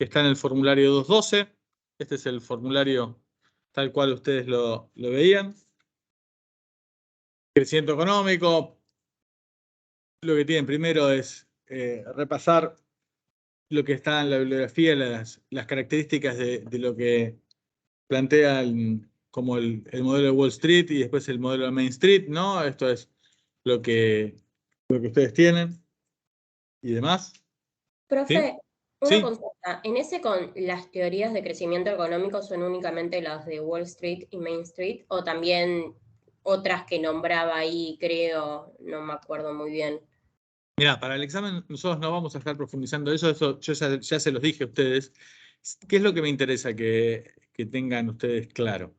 que está en el formulario 212. Este es el formulario tal cual ustedes lo veían. Crecimiento económico. Lo que tienen primero es repasar lo que está en la bibliografía, las características de lo que plantean como el modelo de Wall Street y después el modelo de Main Street, ¿no? Esto es lo que ustedes tienen y demás. ¿Sí? Profe, una Sí. consulta. ¿En ese con las teorías de crecimiento económico son únicamente las de Wall Street y Main Street o también otras que nombraba ahí, creo, no me acuerdo muy bien? Mira, para el examen nosotros no vamos a estar profundizando eso yo ya se los dije a ustedes. ¿Qué es lo que me interesa que tengan ustedes claro?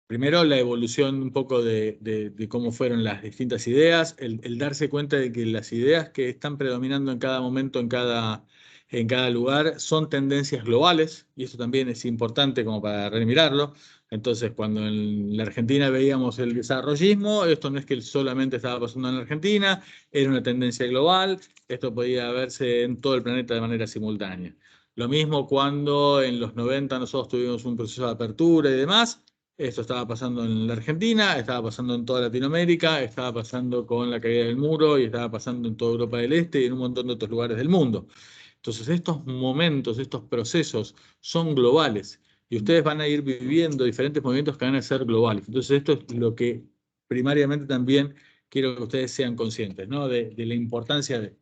Primero, la evolución un poco de cómo fueron las distintas ideas, el darse cuenta de que las ideas que están predominando en cada momento, en cada lugar, son tendencias globales, y eso también es importante como para remirarlo. Entonces, cuando en la Argentina veíamos el desarrollismo, esto no es que solamente estaba pasando en la Argentina, era una tendencia global, esto podía verse en todo el planeta de manera simultánea. Lo mismo cuando en los 90 nosotros tuvimos un proceso de apertura y demás. Esto estaba pasando en la Argentina, estaba pasando en toda Latinoamérica, estaba pasando con la caída del muro y estaba pasando en toda Europa del Este y en un montón de otros lugares del mundo. Entonces, estos momentos, estos procesos son globales y ustedes van a ir viviendo diferentes movimientos que van a ser globales. Entonces, esto es lo que primariamente también quiero que ustedes sean conscientes, ¿no? De la importancia de...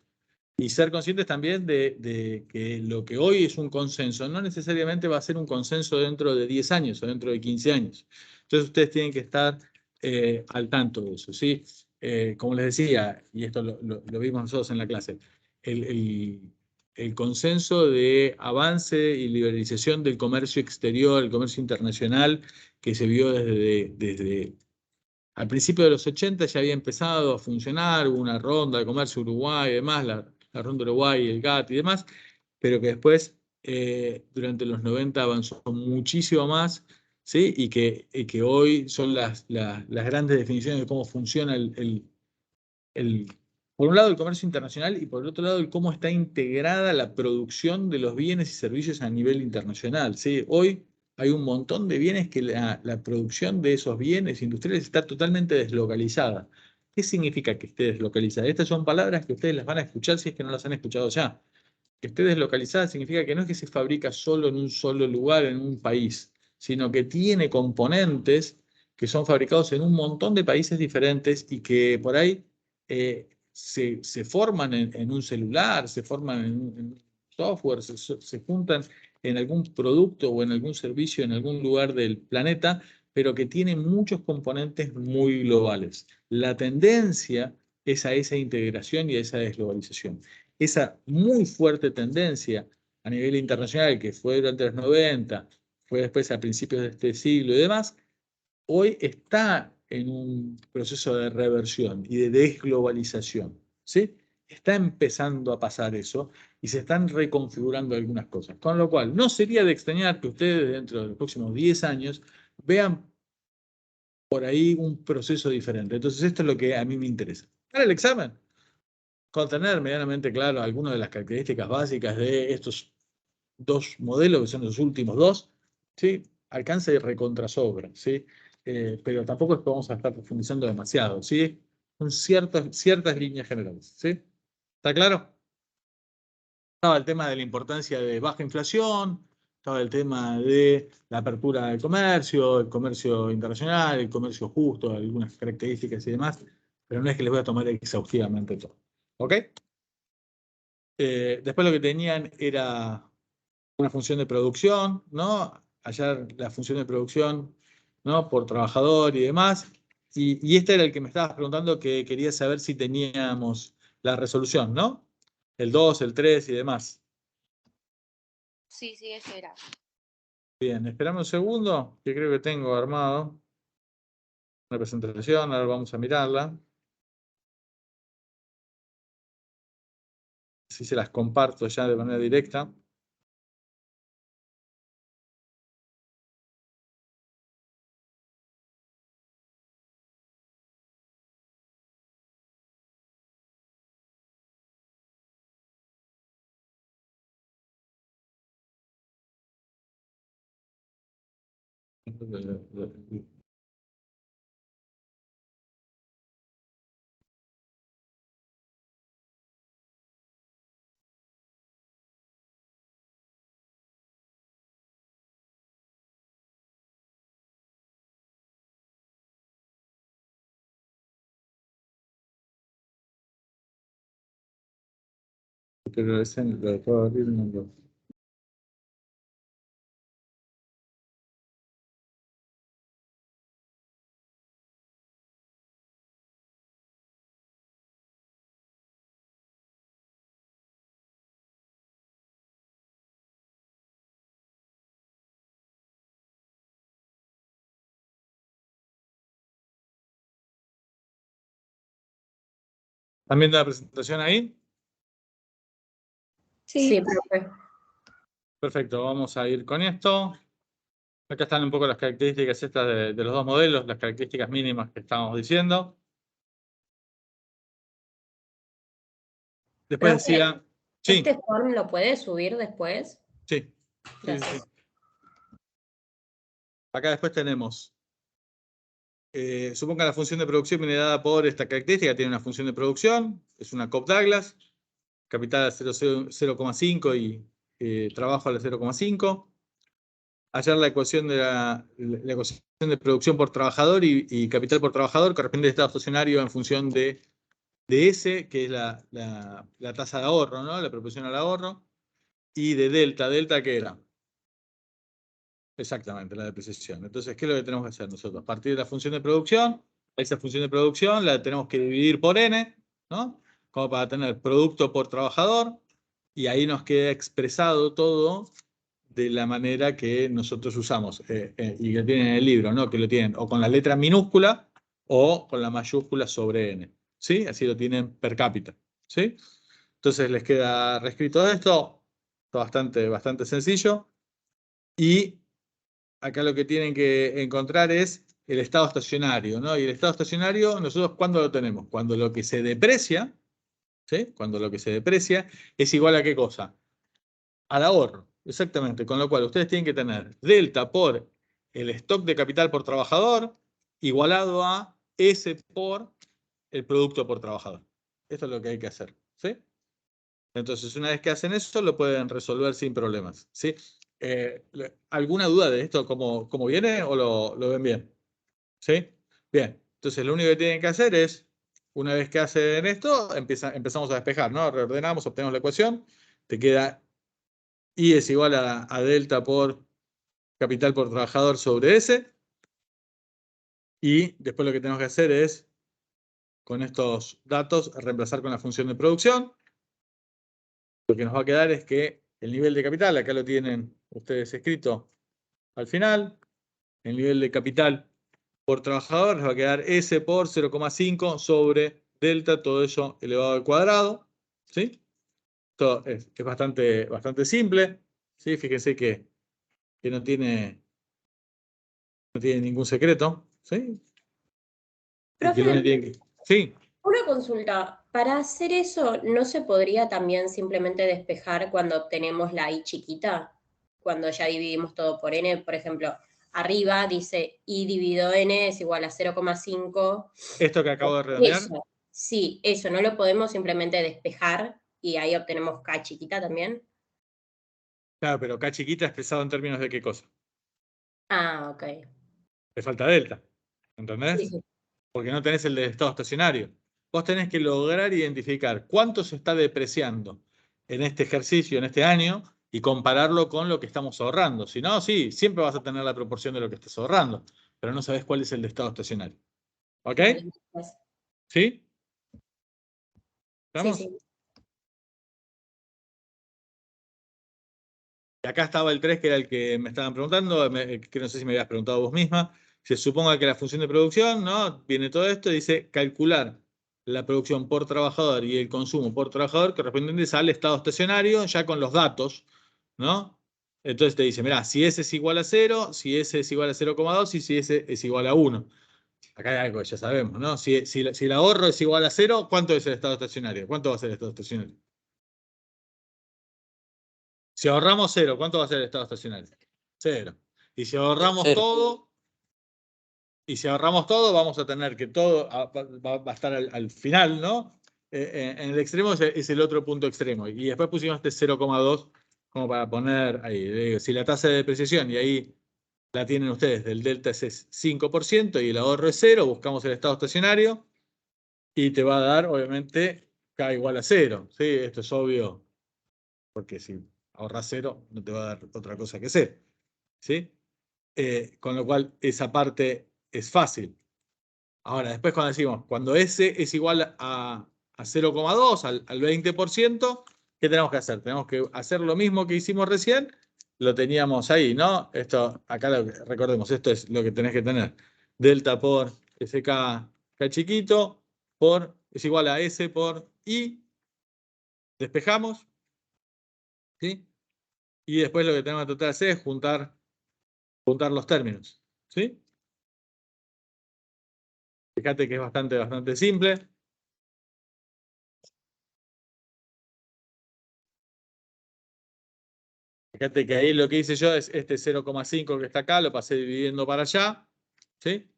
Y ser conscientes también de que lo que hoy es un consenso no necesariamente va a ser un consenso dentro de 10 años o dentro de 15 años. Entonces ustedes tienen que estar al tanto de eso, ¿sí? Como les decía, y esto lo vimos nosotros en la clase, el, el- el consenso de avance y liberalización del comercio exterior, el comercio internacional, que se vio desde al principio de los 80 ya había empezado a funcionar, hubo una ronda de comercio Uruguay y demás, la ronda Uruguay, el GATT y demás, pero que después, durante los 90 avanzó muchísimo más, ¿sí? Y que hoy son las grandes definiciones de cómo funciona por un lado, el comercio internacional y por el otro lado, el cómo está integrada la producción de los bienes y servicios a nivel internacional, ¿sí? Hoy hay un montón de bienes que la producción de esos bienes industriales está totalmente deslocalizada. ¿Qué significa que esté deslocalizada? Estas son palabras que ustedes las van a escuchar si es que no las han escuchado ya. Que esté deslocalizada significa que no es que se fabrica solo en un solo lugar, en un país, sino que tiene componentes que son fabricados en un montón de países diferentes y que por ahí se forman en un celular, se forman en software, se juntan en algún producto o en algún servicio en algún lugar del planeta, pero que tienen muchos componentes muy globales. La tendencia es a esa integración y a esa desglobalización. Esa muy fuerte tendencia a nivel internacional que fue durante los 90, fue después a principios de este siglo y demás, hoy está en un proceso de reversión y de desglobalización, ¿sí? Está empezando a pasar eso y se están reconfigurando algunas cosas. Con lo cual, no sería de extrañar que ustedes dentro de los próximos 10 años vean por ahí un proceso diferente. Entonces, esto es lo que a mí me interesa. Para el examen, con tener medianamente claro algunas de las características básicas de estos dos modelos, que son los últimos dos, ¿sí? Alcanza y recontrasobra, ¿sí? Pero tampoco es que vamos a estar profundizando demasiado, ¿sí? Son ciertas líneas generales, ¿sí? ¿Está claro? Estaba el tema de la importancia de baja inflación, estaba el tema de la apertura del comercio, el comercio internacional, el comercio justo, algunas características y demás, pero no es que les voy a tomar exhaustivamente todo. ¿Ok? Después lo que tenían era una función de producción, ¿no? Hallar la función de producción, ¿no? Por trabajador y demás. Y este era el que me estabas preguntando que quería saber si teníamos la resolución, ¿no? El 2, el 3 y demás. Sí, sí, ese era. Bien, esperame un segundo, que creo que tengo armado una presentación, ahora vamos a mirarla. Si se las comparto ya de manera directa. Pero ese lo puedo abrir, no lo- ¿Están viendo la presentación ahí? Sí, profe. Perfecto, vamos a ir con esto. Acá están un poco las características estas de los dos modelos, las características mínimas que estábamos diciendo. Después Profe, decía, sí, ¿este form lo puede subir después? sí, sí, sí, Gracias. sí. Acá después tenemos, suponga la función de producción viene dada por esta característica, tiene una función de producción, es una Cobb-Douglas, capital a 0,5 y trabajo a la 0,5. Hallar la ecuación la ecuación de producción por trabajador y capital por trabajador corresponde al estado estacionario en función de S, que es la tasa de ahorro, ¿no? La proporción al ahorro, y de delta. ¿Delta qué era? Exactamente, la depreciación. Entonces, ¿qué es lo que tenemos que hacer nosotros? A partir de la función de producción, esa función de producción la tenemos que dividir por N, ¿no? Como para tener producto por trabajador, y ahí nos queda expresado todo de la manera que nosotros usamos, y que tienen en el libro, ¿no? Que lo tienen o con la letra minúscula o con la mayúscula sobre N, ¿sí? Así lo tienen per cápita, ¿sí? Entonces les queda reescrito esto, bastante sencillo, y acá lo que tienen que encontrar es el estado estacionario, ¿no? Y el estado estacionario, nosotros, ¿cuándo lo tenemos? Cuando lo que se deprecia, ¿sí? Cuando lo que se deprecia es igual a ¿qué cosa? Al ahorro, exactamente. Con lo cual, ustedes tienen que tener delta por el stock de capital por trabajador igualado a S por el producto por trabajador. Esto es lo que hay que hacer, ¿sí? Entonces, una vez que hacen eso, lo pueden resolver sin problemas, ¿sí? ¿Alguna duda de esto, cómo viene, o lo ven bien? ¿Sí? Bien. Entonces, lo único que tienen que hacer es, una vez que hacen esto, empezamos a despejar, ¿no? Reordenamos, obtenemos la ecuación, te queda I es igual a delta por capital por trabajador sobre S, y después lo que tenemos que hacer es, con estos datos, reemplazar con la función de producción. Lo que nos va a quedar es que el nivel de capital, acá lo tienen ustedes escrito al final, el nivel de capital por trabajador les va a quedar S por 0,5 sobre delta, todo eso elevado al cuadrado, ¿sí? Esto es bastante simple, ¿sí? Fíjense que no tiene ningún secreto, ¿sí? Y que lo Profe, único que tienen que... Sí, una consulta. Para hacer eso, ¿no se podría también simplemente despejar cuando obtenemos la i chiquita? Cuando ya dividimos todo por n, por ejemplo, arriba dice i dividido n es igual a 0,5. esto que acabo de redondear, Eso, sí, eso, ¿no lo podemos simplemente despejar y ahí obtenemos k chiquita también? claro, pero K chiquita expresado en términos de qué cosa. Ah, ok. Le falta delta, Sí, ¿entendés? sí. Porque no tenés el del estado estacionario. Vos tenés que lograr identificar cuánto se está depreciando en este ejercicio, en este año, y compararlo con lo que estamos ahorrando. Si no, sí, siempre vas a tener la proporción de lo que estás ahorrando, pero no sabés cuál es el de estado estacionario. ¿Ok? Dale, gracias. ¿Sí? Sí, ¿Estamos? sí. Y acá estaba el 3, que era el que me estaban preguntando, que no sé si me habías preguntado vos misma. Se suponga que la función de producción, ¿no? Viene todo esto, dice calcular la producción por trabajador y el consumo por trabajador correspondientes al estado estacionario, ya con los datos, ¿no? Entonces te dice, mirá, si S es igual a 0, si S es igual a 0,2 y si S es igual a 1. Acá hay algo que ya sabemos, ¿no? Si el ahorro es igual a 0, ¿cuánto es el estado estacionario? ¿Cuánto va a ser el estado estacionario? Si ahorramos 0, ¿cuánto va a ser el estado estacionario? 0. Y si ahorramos Cero. todo, vamos a tener que todo va a estar al final, ¿no? En el extremo es el otro punto extremo. Y después pusimos este 0,2 como para poner ahí. Si la tasa de depreciación, y ahí la tienen ustedes, del delta es 5% y el ahorro es 0, buscamos el estado estacionario y te va a dar, obviamente, K igual a 0. ¿Sí? Esto es obvio, porque si ahorras 0, no te va a dar otra cosa que 0. ¿Sí? Con lo cual, esa parte es fácil. Ahora, después cuando decimos, cuando S es igual a 0,2, al 20%, ¿qué tenemos que hacer? Tenemos que hacer lo mismo que hicimos recién, lo teníamos ahí, ¿no? Esto, acá recordemos, esto es lo que tenés que tener. Delta por SK, K chiquito, es igual a S por I. Despejamos. ¿Sí? Y después lo que tenemos que tratar de hacer es juntar los términos. ¿Sí? Fíjate que es bastante simple. Fíjate que ahí lo que hice yo es este 0,5 que está acá, lo pasé dividiendo para allá. ¿Sí?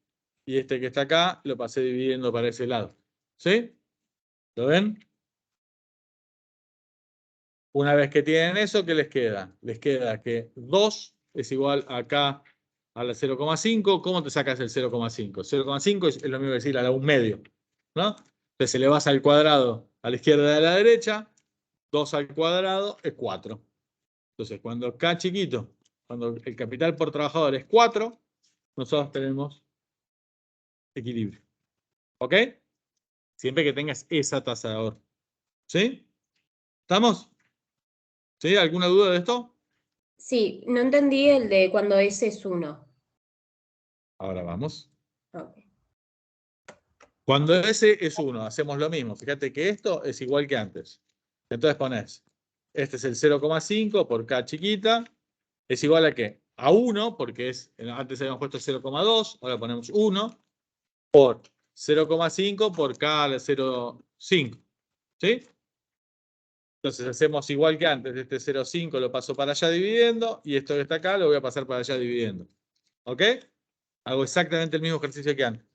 Y este que está acá, lo pasé dividiendo para ese lado. ¿Sí? ¿Lo ven? Una vez que tienen eso, ¿qué les queda? Les queda que 2 es igual acá a la 0,5. ¿Cómo te sacas el 0,5? 0,5 es lo mismo que decir a la 1 medio, ¿no? Entonces se le vas al cuadrado a la izquierda y a la derecha. 2 al cuadrado es 4. Entonces, cuando K chiquito, cuando el capital por trabajador es 4, nosotros tenemos equilibrio. ¿Ok? Siempre que tengas esa tasa de ahorro. ¿Sí? ¿Estamos? ¿Sí? ¿Alguna duda de esto? Sí, no entendí el de cuando S es 1. Ahora vamos. Okay. Cuando S es 1, hacemos lo mismo. Fíjate que esto es igual que antes. Entonces pones, este es el 0,5 por K chiquita. ¿Es igual a qué? A 1, porque antes habíamos puesto 0,2, ahora ponemos 1, por 0,5 por K a la 0,5. ¿Sí? Entonces hacemos igual que antes. Este 0,5 lo paso para allá dividiendo, y esto que está acá lo voy a pasar para allá dividiendo. ¿Ok? Hago exactamente el mismo ejercicio que antes.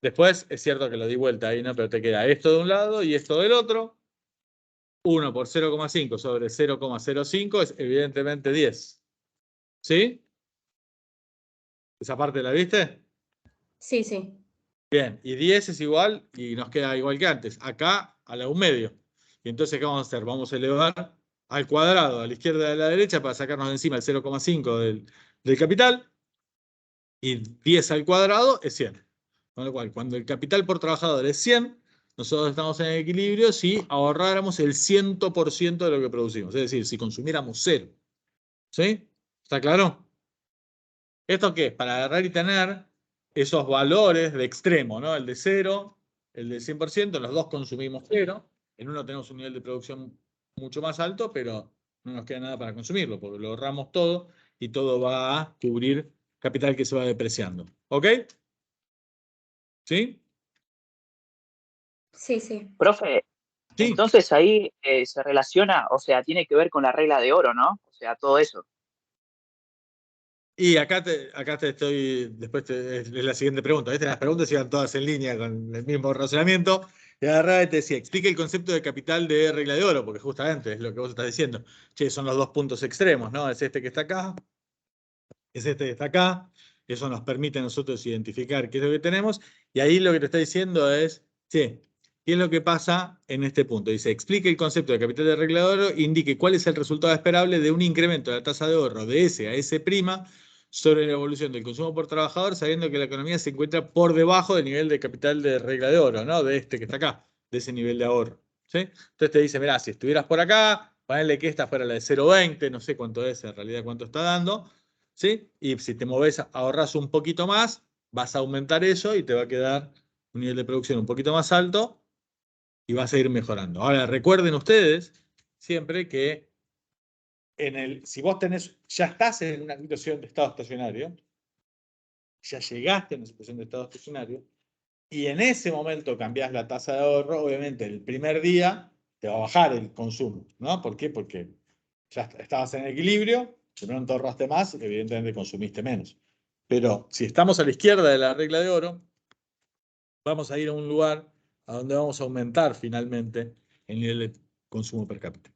Después es cierto que lo di vuelta ahí, ¿no? Pero te queda esto de un lado y esto del otro. 1 por 0,5 sobre 0,05 es evidentemente 10. ¿Sí? ¿Esa parte la viste? Sí, sí. Bien, y 10 es igual, y nos queda igual que antes. Acá a la 1 medio. Y entonces, ¿qué vamos a hacer? Vamos a elevar al cuadrado, a la izquierda y a la derecha, para sacarnos de encima el 0,5 del capital. Y 10 al cuadrado es 100. Con lo cual, cuando el capital por trabajador es 100, nosotros estamos en equilibrio si ahorráramos el 100% de lo que producimos. Es decir, si consumiéramos 0. ¿Sí? ¿Está claro? ¿Esto qué es? Para agarrar y tener esos valores de extremo, ¿no? El de 0, el de 100%, los dos consumimos 0. En uno tenemos un nivel de producción mucho más alto, pero no nos queda nada para consumirlo, porque lo ahorramos todo y todo va a cubrir capital que se va depreciando. ¿Ok? ¿Sí? Sí, sí. Profe, Sí. entonces ahí se relaciona, o sea, tiene que ver con la regla de oro, ¿no? O sea, todo eso. Y acá te estoy, después es la siguiente pregunta. ¿Viste? Las preguntas iban todas en línea con el mismo razonamiento. Y agarraba y te decía, explica el concepto de capital de regla de oro, porque justamente es lo que vos estás diciendo. Che, son los dos puntos extremos, ¿no? Es este que está acá, es este que está acá. Eso nos permite a nosotros identificar qué es lo que tenemos. Y ahí lo que te está diciendo es, che, ¿qué es lo que pasa en este punto? Dice, explique el concepto de capital de regla de oro, indique cuál es el resultado esperable de un incremento de la tasa de ahorro de S a S' sobre la evolución del consumo por trabajador, sabiendo que la economía se encuentra por debajo del nivel de capital de regla de oro, ¿no? De este que está acá, de ese nivel de ahorro. ¿Sí? Entonces te dice, mirá, si estuvieras por acá, ponele que esta fuera la de 0,20, no sé cuánto es, en realidad cuánto está dando, ¿sí? Y si te moves, ahorras un poquito más, vas a aumentar eso y te va a quedar un nivel de producción un poquito más alto y vas a ir mejorando. Ahora, recuerden ustedes siempre que si vos ya estás en una situación de estado estacionario, ya llegaste a una situación de estado estacionario, y en ese momento cambiás la tasa de ahorro, obviamente el primer día te va a bajar el consumo, ¿no? ¿Por qué? Porque ya estabas en equilibrio Si no te ahorraste más, evidentemente consumiste menos. Pero si estamos a la izquierda de la regla de oro, vamos a ir a un lugar a donde vamos a aumentar finalmente el nivel de consumo per cápita.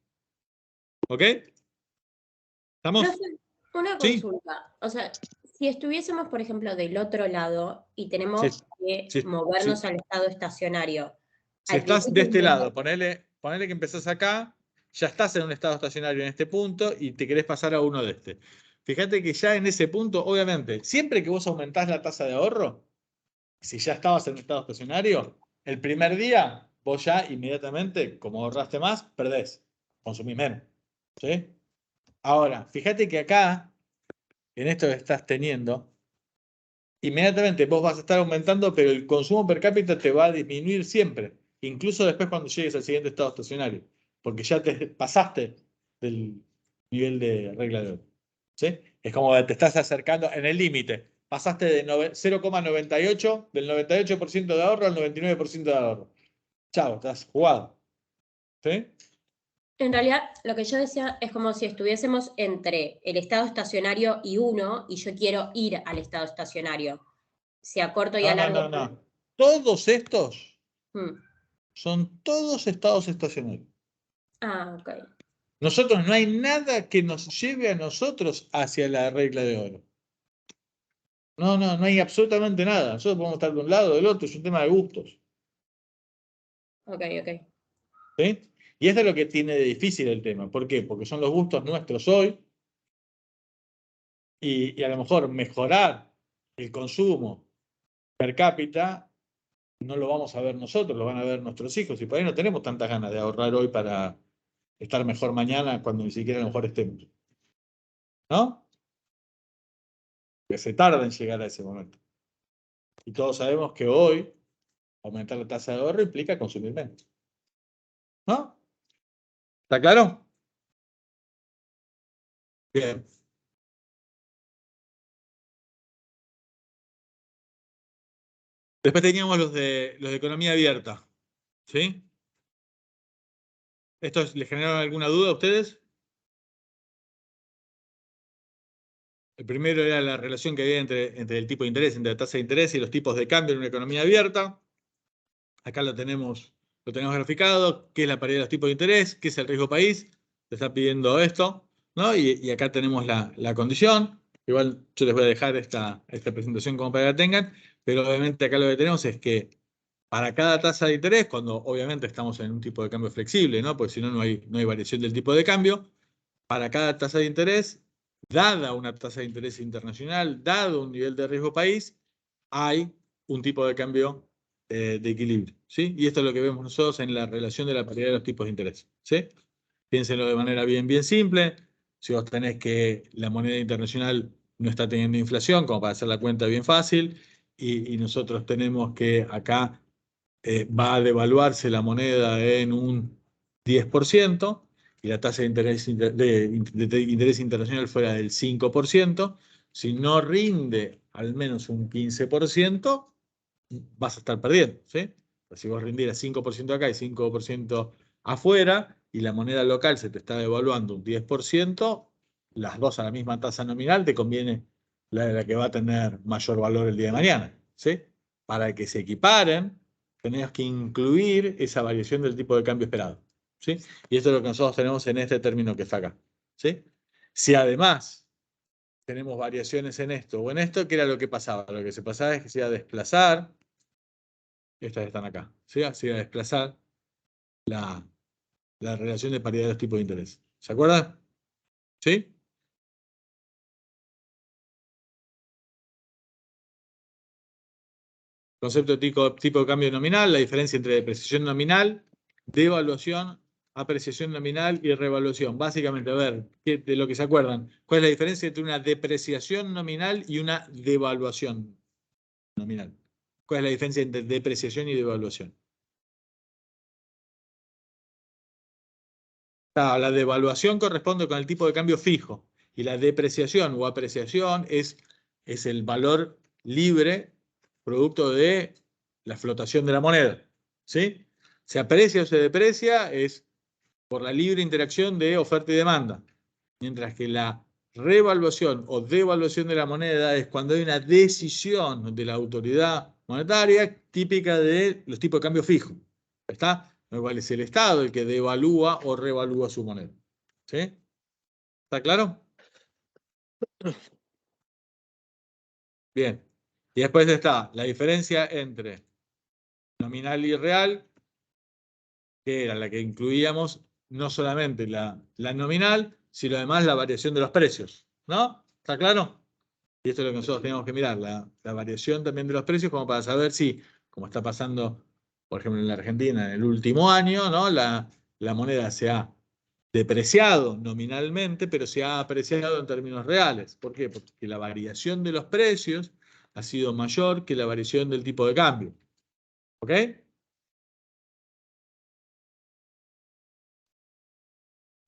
¿Ok? ¿Estamos? Profe, una Sí, consulta. O sea, si estuviésemos, por ejemplo, del otro lado y tenemos sí, que sí, movernos sí. al estado estacionario, Si al estás de principio este lado, ponele que empezás acá, ya estás en un estado estacionario en este punto y te querés pasar a uno de este. Fíjate que ya en ese punto, obviamente, siempre que vos aumentás la tasa de ahorro, si ya estabas en un estado estacionario, el primer día vos ya inmediatamente, como ahorraste más, perdés, consumís menos. ¿Sí? Ahora, fíjate que acá, en esto que estás teniendo, inmediatamente vos vas a estar aumentando, pero el consumo per cápita te va a disminuir siempre, incluso después cuando llegues al siguiente estado estacionario, porque ya te pasaste del nivel de regla de oro. ¿Sí? Es como que te estás acercando en el límite. Pasaste de 0,98 del 98% de ahorro al 99% de ahorro. Chao, estás jugado. ¿Sí? En realidad, lo que yo decía es como si estuviésemos entre el estado estacionario y 1, y yo quiero ir al estado estacionario. Si a corto y a No, no, largo no, plazo. no. Todos estos Mm. son todos estados estacionarios. Ah, ok. Nosotros no hay nada que nos lleve a nosotros hacia la regla de oro. No, no, no hay absolutamente nada. Nosotros podemos estar de un lado o del otro, es un tema de gustos. Ok, ok. ¿Sí? Y esto es lo que tiene de difícil el tema. ¿Por qué? Porque son los gustos nuestros hoy y a lo mejor mejorar el consumo per cápita no lo vamos a ver nosotros, lo van a ver nuestros hijos. Y por ahí no tenemos tantas ganas de ahorrar hoy para estar mejor mañana cuando ni siquiera a lo mejor estemos. ¿No? Que se tarda en llegar a ese momento. Y todos sabemos que hoy aumentar la tasa de ahorro implica consumir menos. ¿No? ¿Está claro? Bien. Después teníamos los de economía abierta. ¿Sí? ¿Estos les generaron alguna duda a ustedes? El primero era la relación que había entre el tipo de interés, entre la tasa de interés y los tipos de cambio en una economía abierta. Acá lo tenemos graficado, qué es la paridad de los tipos de interés, qué es el riesgo país, te está pidiendo esto, ¿no? Y acá tenemos la condición. Igual yo les voy a dejar esta presentación como para que la tengan, pero obviamente acá lo que tenemos es que para cada tasa de interés, cuando obviamente estamos en un tipo de cambio flexible, ¿no? Porque si no, no hay variación del tipo de cambio, para cada tasa de interés, dada una tasa de interés internacional, dado un nivel de riesgo país, hay un tipo de cambio de equilibrio. ¿Sí? Y esto es lo que vemos nosotros en la relación de la paridad de los tipos de interés. ¿Sí? Piénsenlo de manera bien simple. Si vos tenés que la moneda internacional no está teniendo inflación, como para hacer la cuenta bien fácil, y nosotros tenemos que acá va a devaluarse la moneda en un 10% y la tasa de interés internacional fuera del 5%, si no rinde al menos un 15%, vas a estar perdiendo. ¿Sí? Si vos rindieras 5% acá y 5% afuera y la moneda local se te está devaluando un 10%, las dos a la misma tasa nominal, te conviene la que va a tener mayor valor el día de mañana. ¿Sí? Para que se equiparen, tenés que incluir esa variación del tipo de cambio esperado. ¿Sí? Y esto es lo que nosotros tenemos en este término que está acá. ¿Sí? Si además tenemos variaciones en esto o en esto, ¿qué era lo que pasaba? Lo que se pasaba es que se iba a desplazar, estas están acá, ¿sí? Se iba a desplazar la, la relación de paridad de los tipos de interés. ¿Se acuerdan? ¿Sí? Concepto de tipo de cambio nominal, la diferencia entre depreciación nominal, devaluación, apreciación nominal y revaluación. Básicamente, a ver, de lo que se acuerdan, ¿cuál es la diferencia entre una depreciación nominal y una devaluación nominal? ¿Cuál es la diferencia entre depreciación y devaluación? La devaluación corresponde con el tipo de cambio fijo y la depreciación o apreciación es el valor libre producto de la flotación de la moneda. ¿Sí? Se aprecia o se deprecia es por la libre interacción de oferta y demanda, mientras que la revaluación o devaluación de la moneda es cuando hay una decisión de la autoridad monetaria típica de los tipos de cambio fijo. ¿Está? Lo cual es el Estado el que devalúa o revalúa su moneda. ¿Sí? ¿Está claro? Bien. Y después está la diferencia entre nominal y real, que era la que incluíamos no solamente la nominal, sino además la variación de los precios. ¿No? ¿Está claro? Y esto es lo que nosotros tenemos que mirar, la variación también de los precios, como para saber si, como está pasando, por ejemplo, en la Argentina en el último año, ¿no? La moneda se ha depreciado nominalmente, pero se ha apreciado en términos reales. ¿Por qué? Porque la variación de los precios ha sido mayor que la variación del tipo de cambio. ¿Ok?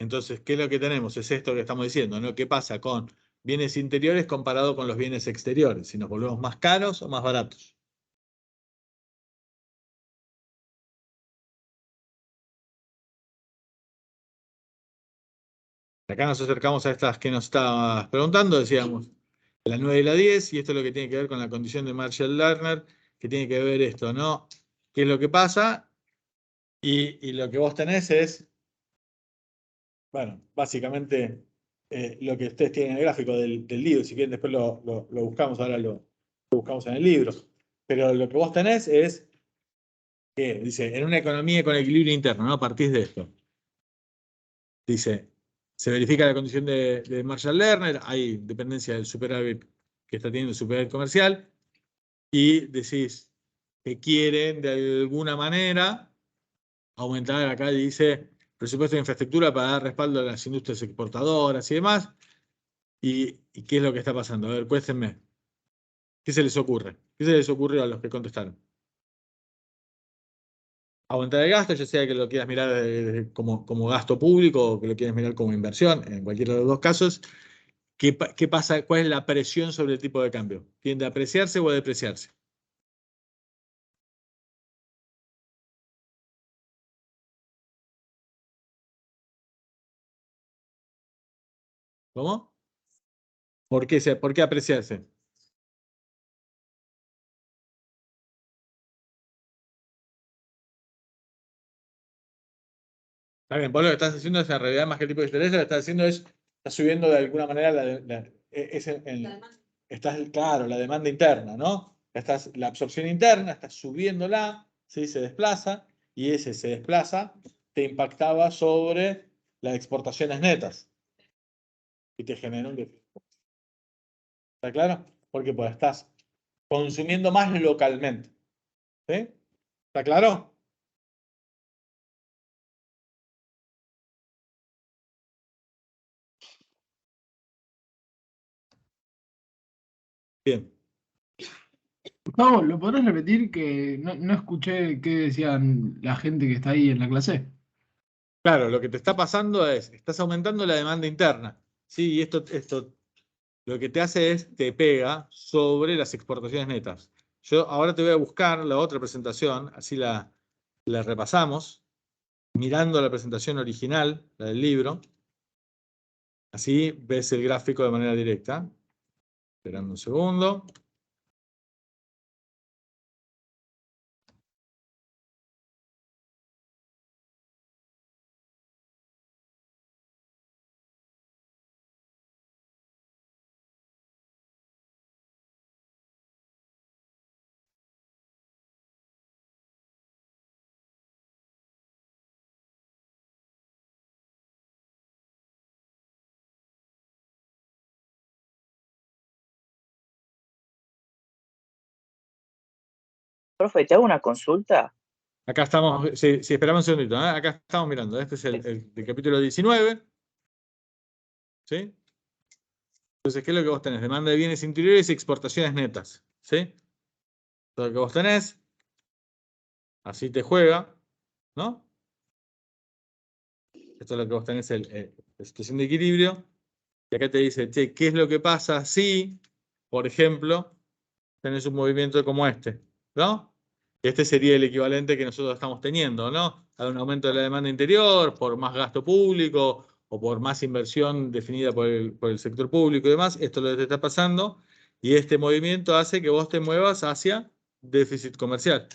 Entonces, ¿qué es lo que tenemos? Es esto que estamos diciendo, ¿no? ¿Qué pasa con bienes interiores comparado con los bienes exteriores? Si nos volvemos más caros o más baratos. Acá nos acercamos a estas que nos estabas preguntando, decíamos, la 9 y la 10, y esto es lo que tiene que ver con la condición de Marshall-Lerner, que tiene que ver esto, ¿no? ¿Qué es lo que pasa? Y lo que vos tenés es, bueno, básicamente lo que ustedes tienen en el gráfico del libro, si quieren después lo buscamos, ahora lo buscamos en el libro, pero lo que vos tenés es, que dice, en una economía con equilibrio interno, ¿no? A partir de esto. Dice, se verifica la condición de Marshall-Lerner, hay dependencia del superávit que está teniendo el superávit comercial, y decís que quieren de alguna manera aumentar, acá dice, presupuesto de infraestructura para dar respaldo a las industrias exportadoras y demás. ¿Y qué es lo que está pasando? A ver, cuéntenme. ¿Qué se les ocurre? ¿Qué se les ocurrió a los que contestaron? Aumentar el gasto, ya sea que lo quieras mirar como gasto público o que lo quieras mirar como inversión, en cualquiera de los dos casos. ¿Qué pasa? ¿Cuál es la presión sobre el tipo de cambio? ¿Tiende a apreciarse o a depreciarse? ¿Cómo? ¿Por qué apreciarse? Está bien, vos lo que estás haciendo es en realidad más que el tipo de interés, lo que estás haciendo es, estás subiendo de alguna manera claro, la demanda interna, ¿no? La absorción interna, estás subiéndola, ¿sí? Se desplaza, y ese se desplaza, te impactaba sobre las exportaciones netas y te genera un déficit. ¿Está claro? Porque pues estás consumiendo más localmente. ¿Sí? ¿Está claro? Bien. Gustavo, ¿lo podrás repetir? Que no escuché qué decían la gente que está ahí en la clase. Claro, lo que te está pasando es, estás aumentando la demanda interna. ¿Sí? Y esto lo que te hace es, te pega sobre las exportaciones netas. Yo ahora te voy a buscar la otra presentación, así la repasamos, mirando la presentación original, la del libro. Así ves el gráfico de manera directa. Esperando un segundo. Profe, te hago una consulta. Acá estamos, si esperamos un segundito, ¿eh? Acá estamos mirando. Este es el capítulo 19. ¿Sí? Entonces, ¿qué es lo que vos tenés? Demanda de bienes interiores y exportaciones netas. ¿Sí? Todo lo que vos tenés, así te juega, ¿no? Esto es lo que vos tenés, la situación de equilibrio. Y acá te dice, che, ¿qué es lo que pasa si, por ejemplo, tenés un movimiento como este? ¿No? Este sería el equivalente que nosotros estamos teniendo, ¿no? Hay un aumento de la demanda interior por más gasto público o por más inversión definida por el sector público y demás, esto es lo que te está pasando, y este movimiento hace que vos te muevas hacia déficit comercial.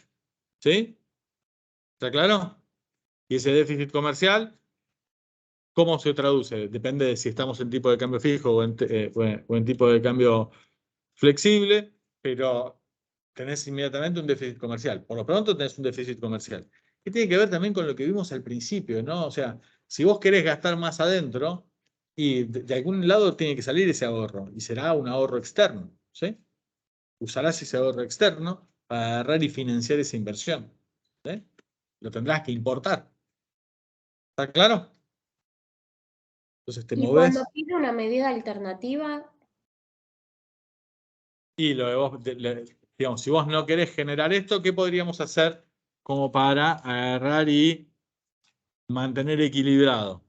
¿Sí? ¿Está claro? Y ese déficit comercial, ¿cómo se traduce? Depende de si estamos en tipo de cambio fijo o en tipo de cambio flexible, pero tenés inmediatamente un déficit comercial. Por lo pronto tenés un déficit comercial. Que tiene que ver también con lo que vimos al principio, ¿no? O sea, si vos querés gastar más adentro, y de algún lado tiene que salir ese ahorro, y será un ahorro externo, ¿sí? Usarás ese ahorro externo para agarrar y financiar esa inversión, ¿sí? Lo tendrás que importar. ¿Está claro? Entonces te Y cuando movés pide una medida alternativa, y lo de vos, digamos, si vos no querés generar esto, ¿qué podríamos hacer como para agarrar y mantener equilibrado?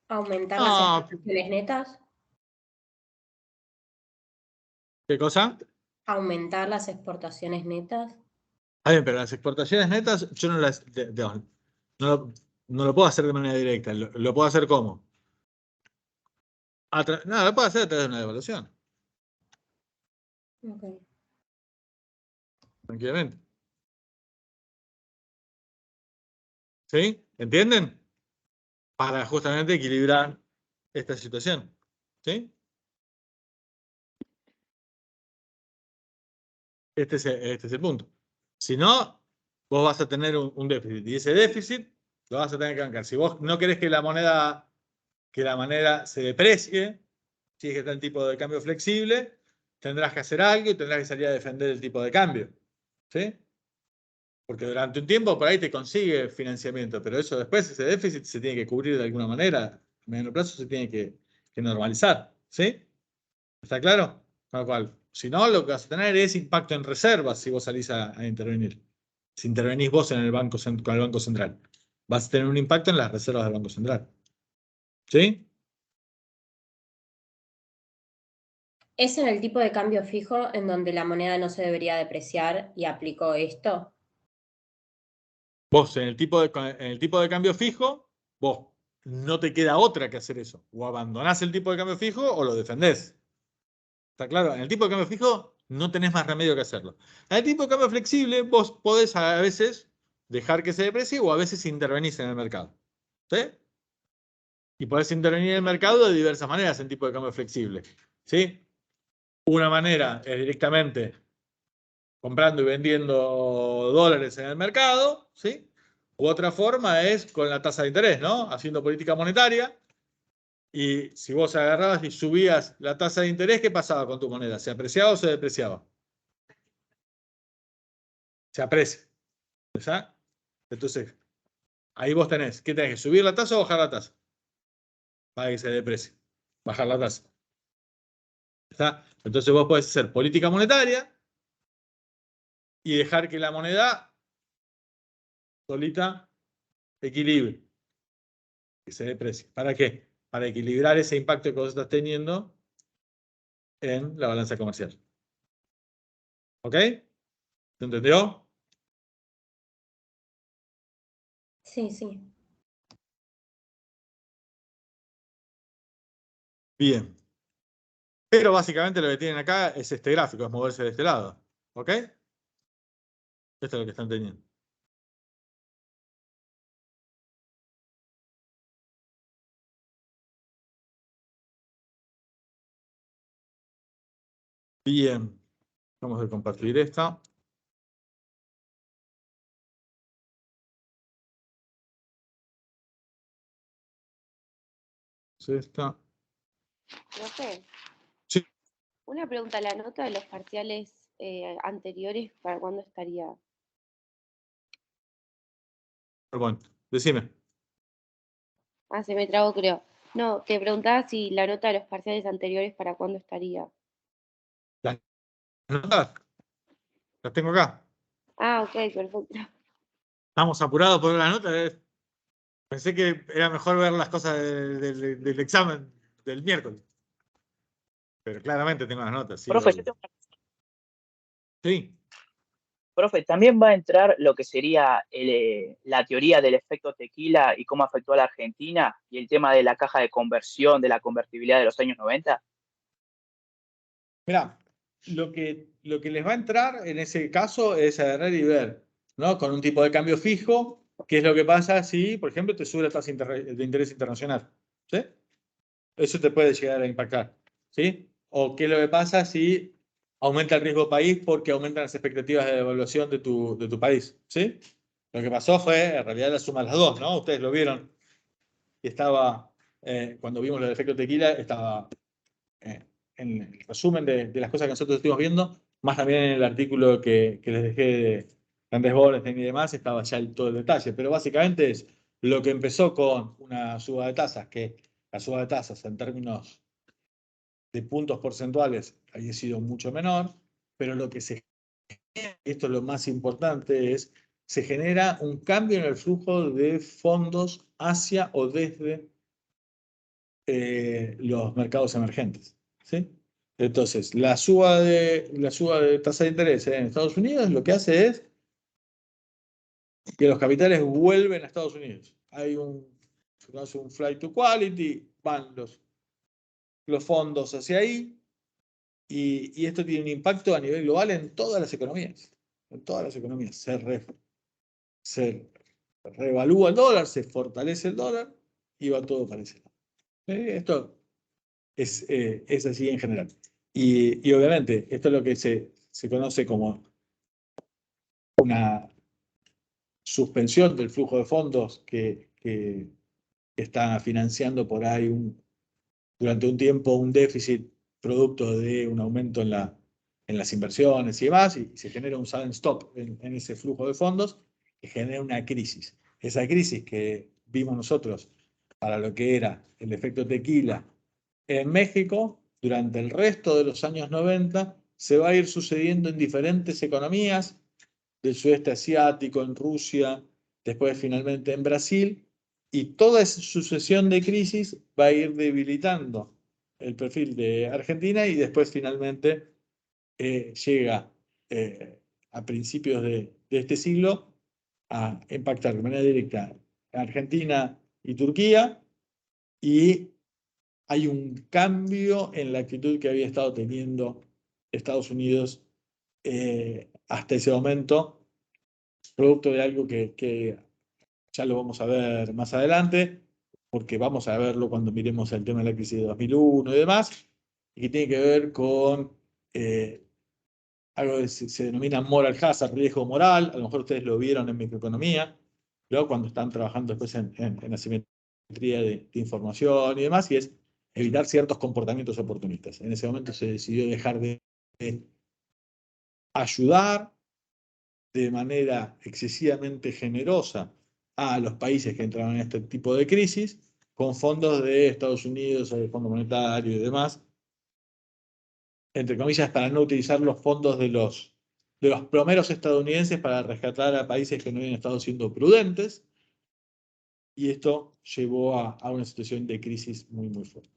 aumentar las Ah, exportaciones netas, ¿qué cosa? aumentar las exportaciones netas. Ah, bien, pero las exportaciones netas, yo no las, digamos, no lo puedo hacer de manera directa. Lo puedo hacer ¿cómo? No, lo puedo hacer a través de una devaluación, Okay. tranquilamente. ¿Sí? ¿Entienden? Para justamente equilibrar esta situación. ¿Sí? Este es el punto. Si no, vos vas a tener un déficit. Y ese déficit lo vas a tener que bancar. Si vos no querés que la moneda se deprecie, si es que está en tipo de cambio flexible, tendrás que hacer algo y tendrás que salir a defender el tipo de cambio. ¿Sí? Porque durante un tiempo por ahí te consigue financiamiento, pero eso después, ese déficit se tiene que cubrir de alguna manera. A mediano plazo se tiene que normalizar. ¿Sí? ¿Está claro? Con lo cual, si no, lo que vas a tener es impacto en reservas si vos salís a intervenir. Si intervenís vos en el con el Banco Central, vas a tener un impacto en las reservas del Banco Central. ¿Sí? ¿Es en el tipo de cambio fijo en donde la moneda no se debería depreciar y aplicó esto? Vos en el tipo de cambio fijo, vos no te queda otra que hacer eso. O abandonás el tipo de cambio fijo o lo defendés. ¿Está claro? En el tipo de cambio fijo no tenés más remedio que hacerlo. En el tipo de cambio flexible, vos podés a veces dejar que se deprecie o a veces intervenís en el mercado. ¿Sí? Y podés intervenir en el mercado de diversas maneras en tipo de cambio flexible. ¿Sí? Una manera es directamente comprando y vendiendo dólares en el mercado, ¿sí? U otra forma es con la tasa de interés, ¿no? Haciendo política monetaria. Y si vos agarrabas y subías la tasa de interés, ¿qué pasaba con tu moneda? ¿Se apreciaba o se depreciaba? Se aprecia. ¿Ya? Entonces, ahí vos tenés, ¿qué tenés que subir la tasa o bajar la tasa? Para que se deprecie. Bajar la tasa. ¿Está? Entonces vos podés hacer política monetaria y dejar que la moneda solita equilibre, que se deprecie. ¿Para qué? Para equilibrar ese impacto que vos estás teniendo en la balanza comercial. ¿Ok? ¿Se entendió? Sí, sí. Bien. Pero básicamente lo que tienen acá es este gráfico, es moverse de este lado. ¿Ok? Esto es lo que están teniendo. Bien. Vamos a compartir esta. Esta. Profe, Sí. una pregunta, ¿la nota de los parciales anteriores para cuándo estaría? Bueno, decime. Ah, se me trabó, creo. No, te preguntaba si la nota de los parciales anteriores para cuándo estaría. Las notas las tengo acá. Ah, ok, perfecto. Estamos apurados por las notas. Pensé que era mejor ver las cosas del examen del miércoles. Pero claramente tengo las notas, sí, Profe, yo obvio. tengo Sí. Profe, también va a entrar lo que sería la teoría del efecto tequila y cómo afectó a la Argentina y el tema de la caja de conversión, de la convertibilidad de los años 90. Mirá, lo que les va a entrar en ese caso es agarrar y ver, ¿no? Con un tipo de cambio fijo, qué es lo que pasa si, por ejemplo, te sube la tasa de interés internacional. ¿Sí? Eso te puede llegar a impactar. ¿Sí? O qué es lo que pasa si aumenta el riesgo país porque aumentan las expectativas de devaluación de tu país. ¿Sí? Lo que pasó fue, en realidad, la suma de las dos, ¿no? Ustedes lo vieron y estaba, cuando vimos el efecto tequila, estaba en el resumen de las cosas que nosotros estuvimos viendo, más también en el artículo que les dejé de Andrés Borenstein y demás, estaba ya todo el detalle. Pero básicamente es lo que empezó con una suba de tasas, que la suba de tasas en términos de puntos porcentuales había sido mucho menor, pero lo que se genera, y esto es lo más importante, es se genera un cambio en el flujo de fondos hacia o desde los mercados emergentes. ¿Sí? Entonces, la suba de tasa de interés en Estados Unidos lo que hace es que los capitales vuelven a Estados Unidos. Se conoce un flight to quality, van los fondos hacia ahí, y esto tiene un impacto a nivel global en todas las economías. En todas las economías. Se revalúa el dólar, se fortalece el dólar y va todo para ese lado. Esto es así en general. Y obviamente, esto es lo que se conoce como una suspensión del flujo de fondos que está financiando por ahí durante un tiempo un déficit producto de un aumento en las inversiones y demás, y se genera un sudden stop en ese flujo de fondos que genera una crisis. Esa crisis que vimos nosotros para lo que era el efecto tequila en México, durante el resto de los años 90, se va a ir sucediendo en diferentes economías del sudeste asiático, en Rusia, después finalmente en Brasil, y toda esa sucesión de crisis va a ir debilitando el perfil de Argentina y después finalmente llega a principios de este siglo a impactar de manera directa a Argentina y Turquía, y hay un cambio en la actitud que había estado teniendo Estados Unidos hasta ese momento, producto de algo que ya lo vamos a ver más adelante, porque vamos a verlo cuando miremos el tema de la crisis de 2001 y demás, y que tiene que ver con algo que se denomina moral hazard, riesgo moral. A lo mejor ustedes lo vieron en microeconomía, ¿no? Cuando están trabajando después en asimetría de información y demás, y es evitar ciertos comportamientos oportunistas. En ese momento se decidió dejar de ayudar de manera excesivamente generosa a los países que entraron en este tipo de crisis con fondos de Estados Unidos, el Fondo Monetario y demás, entre comillas, para no utilizar los fondos de los plomeros estadounidenses para rescatar a países que no habían estado siendo prudentes, y esto llevó a una situación de crisis muy, muy fuerte.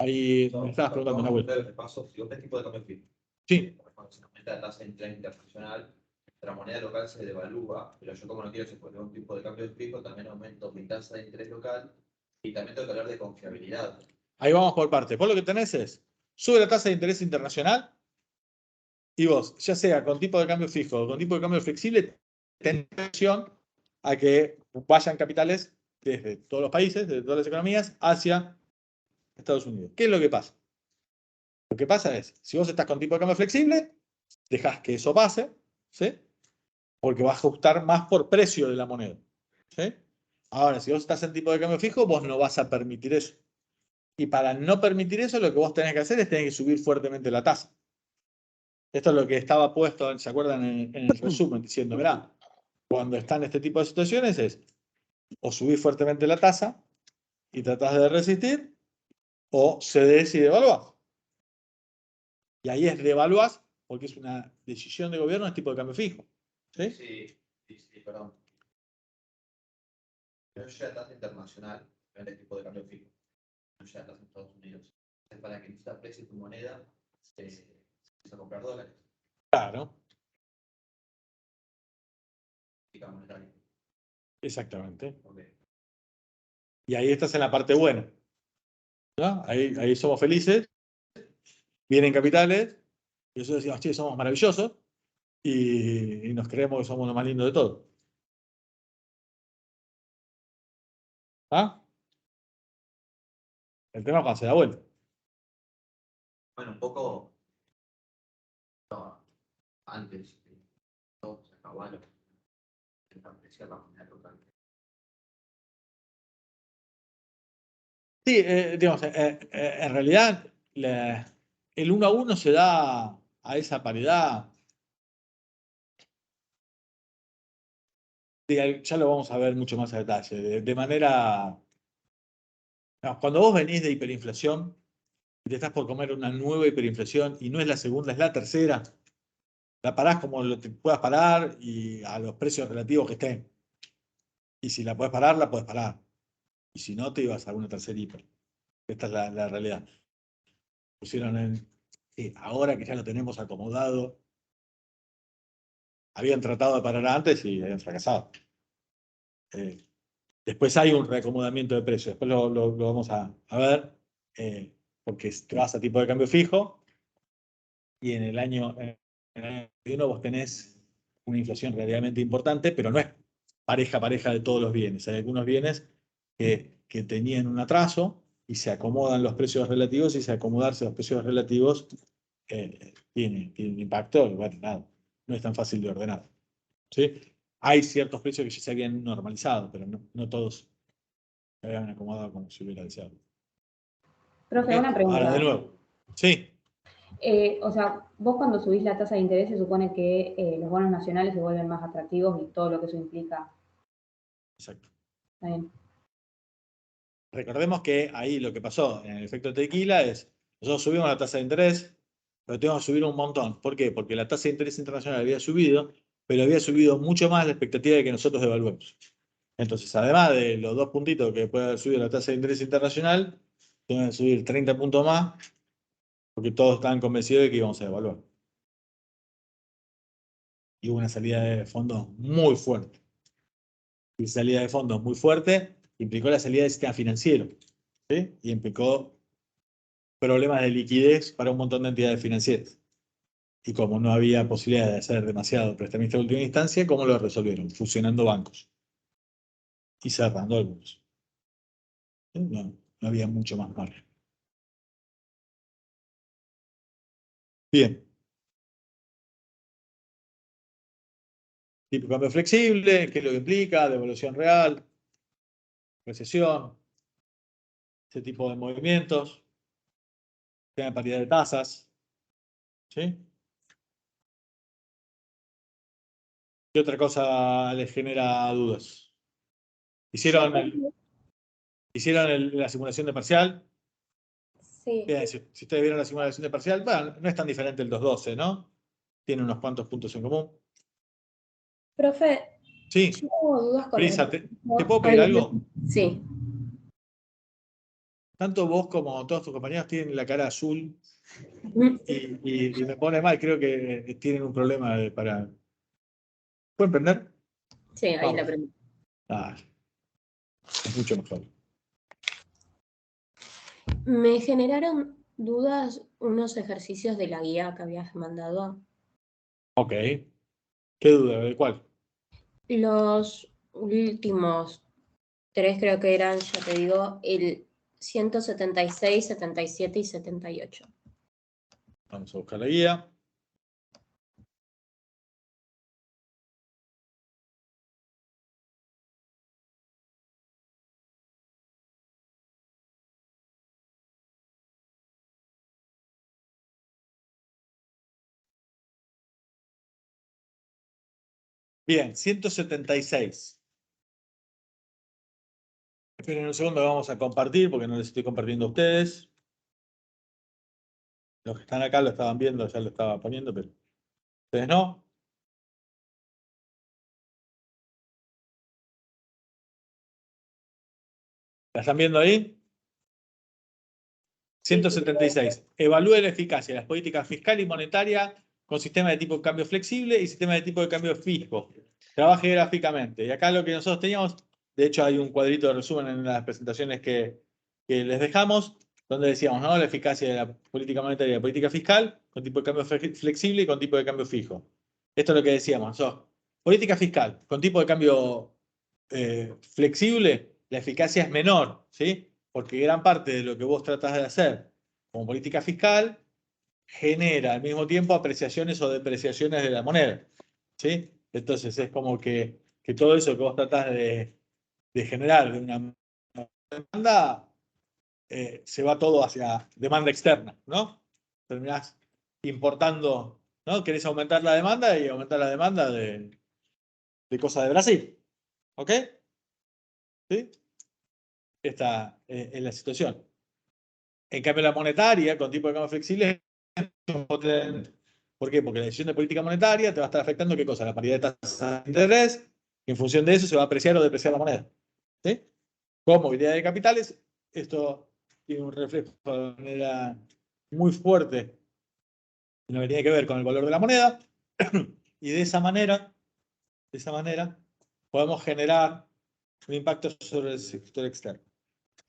Ahí me estabas preguntando, Nahuel. Si vos ves tipo de cambio fijo, Sí. cuando se aumenta la tasa de interés internacional, la moneda local se devalúa, pero yo como no quiero poner un tipo de cambio fijo, también aumento mi tasa de interés local y también tengo que hablar de confiabilidad. Ahí vamos por partes. Vos lo que tenés es, sube la tasa de interés internacional y vos, ya sea con tipo de cambio fijo o con tipo de cambio flexible, tenés presión a que vayan capitales desde todos los países, desde todas las economías, hacia Estados Unidos. ¿Qué es lo que pasa? Lo que pasa es, si vos estás con tipo de cambio flexible, dejás que eso pase, ¿sí? Porque va a ajustar más por precio de la moneda, ¿sí? Ahora, si vos estás en tipo de cambio fijo, vos no vas a permitir eso. Y para no permitir eso, lo que vos tenés que hacer es tener que subir fuertemente la tasa. Esto es lo que estaba puesto, ¿se acuerdan? En el resumen, diciendo, mirá, cuando están este tipo de situaciones es o subir fuertemente la tasa y tratás de resistir, o cedés y devaluás. Y ahí es devaluás porque es una decisión de gobierno, es tipo de cambio fijo. ¿Sí? Sí, perdón. Pero yo ya tasa internacional, en el tipo de cambio fijo. No ya tasa en Estados Unidos. Es para que tú aprecies tu moneda, empieza a comprar dólares. Claro. política monetaria. Exactamente. Ok. Y ahí estás en la parte buena. ¿No? Ahí somos felices, vienen capitales, y eso decimos, che, somos maravillosos, y nos creemos que somos lo más lindo de todo. ¿Ah? El tema es cuando se da vuelta. Bueno, un poco antes de todo se acabaron. Establecer la moneda local. Sí, digamos, en realidad el 1 a 1 se da a esa paridad. Ya lo vamos a ver mucho más a detalle. De manera. No, cuando vos venís de hiperinflación y te estás por comer una nueva hiperinflación y no es la segunda, es la tercera, la parás como lo te puedas parar y a los precios relativos que estén. Y si la podés parar, la podés parar. Y si no, te ibas a una tercera hiper. Esta es la realidad. Pusieron ahora que ya lo tenemos acomodado, habían tratado de parar antes y habían fracasado. Después hay un reacomodamiento de precios, después lo vamos a ver, porque te vas a tipo de cambio fijo y en el año 21 vos tenés una inflación relativamente importante, pero no es pareja de todos los bienes. Hay algunos bienes que tenían un atraso y se acomodan los precios relativos, y si acomodarse los precios relativos tiene impacto, y bueno, nada, no es tan fácil de ordenar. ¿Sí? Hay ciertos precios que ya se habían normalizado, pero no todos se habían acomodado como se hubiera deseado. Profe, una Ahora, de pregunta. nuevo, sí, O sea, vos cuando subís la tasa de interés se supone que los bonos nacionales se vuelven más atractivos y todo lo que eso implica. exacto. ¿Está bien? Recordemos que ahí lo que pasó en el efecto tequila es, nosotros subimos la tasa de interés, pero tenemos que subir un montón. ¿Por qué? Porque la tasa de interés internacional había subido, pero había subido mucho más la expectativa de que nosotros devaluemos. Entonces, además de los 2 puntitos que puede haber subido la tasa de interés internacional, tenemos que subir 30 puntos más, porque todos estaban convencidos de que íbamos a devaluar. Y hubo una salida de fondos muy fuerte. Y salida de fondos muy fuerte implicó la salida del sistema financiero, ¿sí? Y implicó problemas de liquidez para un montón de entidades financieras. Y como no había posibilidad de hacer demasiado prestamista de última instancia, ¿cómo lo resolvieron? Fusionando bancos y cerrando algunos. No había mucho más margen. Bien. Tipo de cambio flexible, ¿qué es lo que implica? Devaluación real, recesión, ese tipo de movimientos, tema de paridad de tasas. ¿Sí? ¿Qué otra cosa les genera dudas? ¿Hicieron la simulación de parcial? Sí. Bien, si ustedes vieron la simulación de parcial, bueno, no es tan diferente el 212, ¿no? Tiene unos cuantos puntos en común. Profe, Sí, yo tengo dudas con Brisa, respecto ¿te puedo a pedir algo? Sí. Tanto vos como todos tus compañeros tienen la cara azul Mm, y me pone mal, creo que tienen un problema para... ¿Pueden prender? Sí, ahí la Vamos. pregunta. Ah, es mucho mejor. Me generaron dudas unos ejercicios de la guía que habías mandado. Ok. ¿Qué duda? ¿De cuál? Los últimos 3 creo que eran, ya te digo, el 176, 77 y 78. Vamos a buscar la guía. Bien, 176. Esperen un segundo, vamos a compartir porque no les estoy compartiendo a ustedes. Los que están acá lo estaban viendo, ya lo estaba poniendo, pero ustedes no. ¿La están viendo ahí? 176. Evalúe la eficacia de las políticas fiscal y monetaria con sistema de tipo de cambio flexible y sistema de tipo de cambio fijo. trabaje gráficamente. Y acá lo que nosotros teníamos, de hecho hay un cuadrito de resumen en las presentaciones que les dejamos, donde decíamos, ¿no? La eficacia de la política monetaria y la política fiscal, con tipo de cambio flexible y con tipo de cambio fijo. Esto es lo que decíamos. Política fiscal, con tipo de cambio flexible, la eficacia es menor, ¿sí? Porque gran parte de lo que vos tratás de hacer como política fiscal genera al mismo tiempo apreciaciones o depreciaciones de la moneda, ¿sí? Entonces es como que todo eso que vos tratás de generar de una demanda se va todo hacia demanda externa, ¿no? Terminás importando, ¿no? Querés aumentar la demanda y aumentar la demanda de cosas de Brasil, ¿ok? ¿Sí? Esta es la situación. En cambio, la monetaria, con tipo de cambio flexible, ¿por qué? Porque la decisión de política monetaria te va a estar afectando ¿qué cosa? La paridad de tasas de interés, y en función de eso se va a apreciar o depreciar la moneda. ¿Sí? Con movilidad de capitales, esto tiene un reflejo de manera muy fuerte en lo que tiene que ver con el valor de la moneda, y de esa manera podemos generar un impacto sobre el sector externo.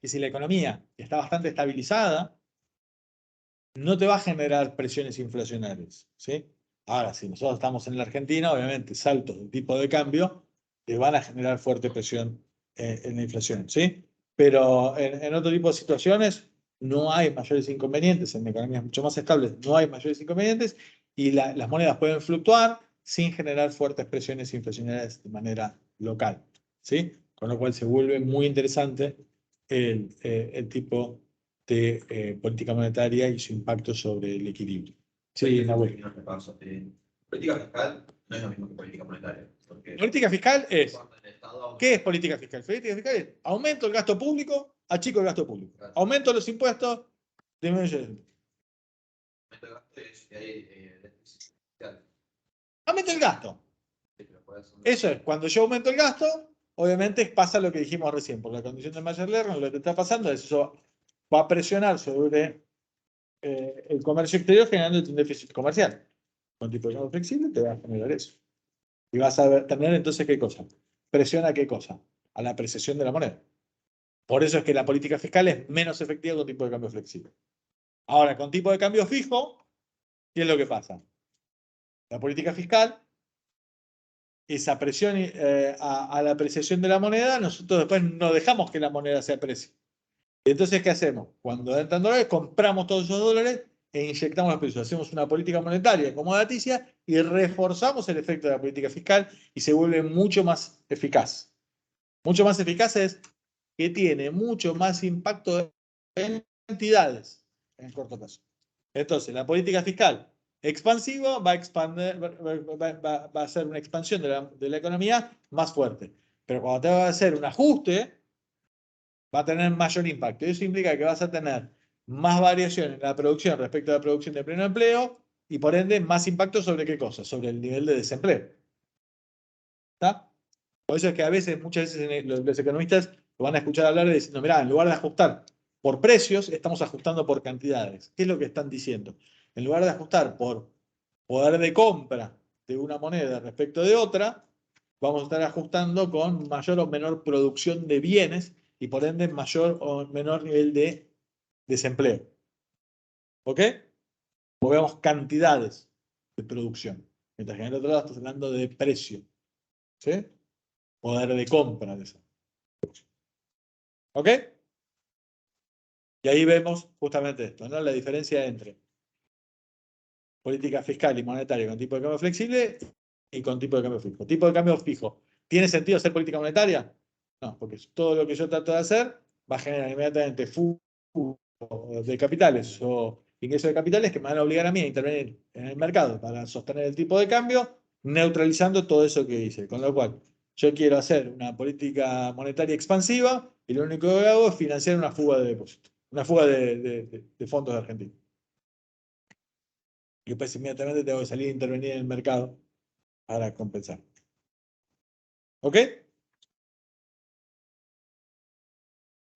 Y si la economía está bastante estabilizada, no te va a generar presiones inflacionarias, ¿sí? Ahora, si nosotros estamos en la Argentina, obviamente saltos de tipo de cambio te van a generar fuerte presión en la inflación, ¿sí? Pero en otro tipo de situaciones no hay mayores inconvenientes, en economías mucho más estables no hay mayores inconvenientes y las monedas pueden fluctuar sin generar fuertes presiones inflacionarias de manera local, ¿sí? Con lo cual se vuelve muy interesante el tipo de política monetaria y su impacto sobre el equilibrio. Sí, Nahuel. Política fiscal no es lo mismo que política monetaria. Política fiscal es. ¿Qué es política fiscal? Política fiscal es aumento el gasto público, achico el gasto público. Aumento los impuestos, disminuyo el. Aumento el gasto es que hay déficit fiscal. Aumento el gasto. Eso es, cuando yo aumento el gasto, obviamente pasa lo que dijimos recién, por la condición de Mayer-Lerner, lo que está pasando es eso va a presionar sobre el comercio exterior generando un déficit comercial. Con tipo de cambio flexible te va a generar eso. Y vas a tener entonces ¿qué cosa? Presiona ¿qué cosa? A la apreciación de la moneda. Por eso es que la política fiscal es menos efectiva con tipo de cambio flexible. Ahora, con tipo de cambio fijo, ¿qué es lo que pasa? La política fiscal, esa presión a la apreciación de la moneda, nosotros después no dejamos que la moneda se aprecie. Entonces, ¿qué hacemos? Cuando entran dólares, compramos todos esos dólares e inyectamos los precios. Hacemos una política monetaria acomodaticia y reforzamos el efecto de la política fiscal y se vuelve mucho más eficaz. Mucho más eficaz es que tiene mucho más impacto en entidades en el corto plazo. Entonces, la política fiscal expansiva va a hacer una expansión de la economía más fuerte. Pero cuando te va a hacer un ajuste, va a tener mayor impacto. Y eso implica que vas a tener más variación en la producción respecto a la producción de pleno empleo y por ende más impacto sobre qué cosa, sobre el nivel de desempleo. ¿Está? Por eso es que a veces, muchas veces los economistas lo van a escuchar hablar diciendo, mirá, en lugar de ajustar por precios, estamos ajustando por cantidades. ¿Qué es lo que están diciendo? En lugar de ajustar por poder de compra de una moneda respecto de otra, vamos a estar ajustando con mayor o menor producción de bienes y por ende mayor o menor nivel de desempleo. ¿Ok? Movemos cantidades de producción. Mientras que en el otro lado estás hablando de precio. ¿Sí? Poder de compra de esa. ¿Ok? Y ahí vemos justamente esto, ¿no? La diferencia entre política fiscal y monetaria con tipo de cambio flexible y con tipo de cambio fijo. Tipo de cambio fijo. ¿Tiene sentido hacer política monetaria? No, porque todo lo que yo trato de hacer va a generar inmediatamente flujo de capitales o ingresos de capitales que me van a obligar a mí a intervenir en el mercado para sostener el tipo de cambio, neutralizando todo eso que hice. Con lo cual, yo quiero hacer una política monetaria expansiva y lo único que hago es financiar una fuga de depósitos, una fuga de fondos de Argentina. Y después inmediatamente tengo que salir a intervenir en el mercado para compensar. ¿Ok?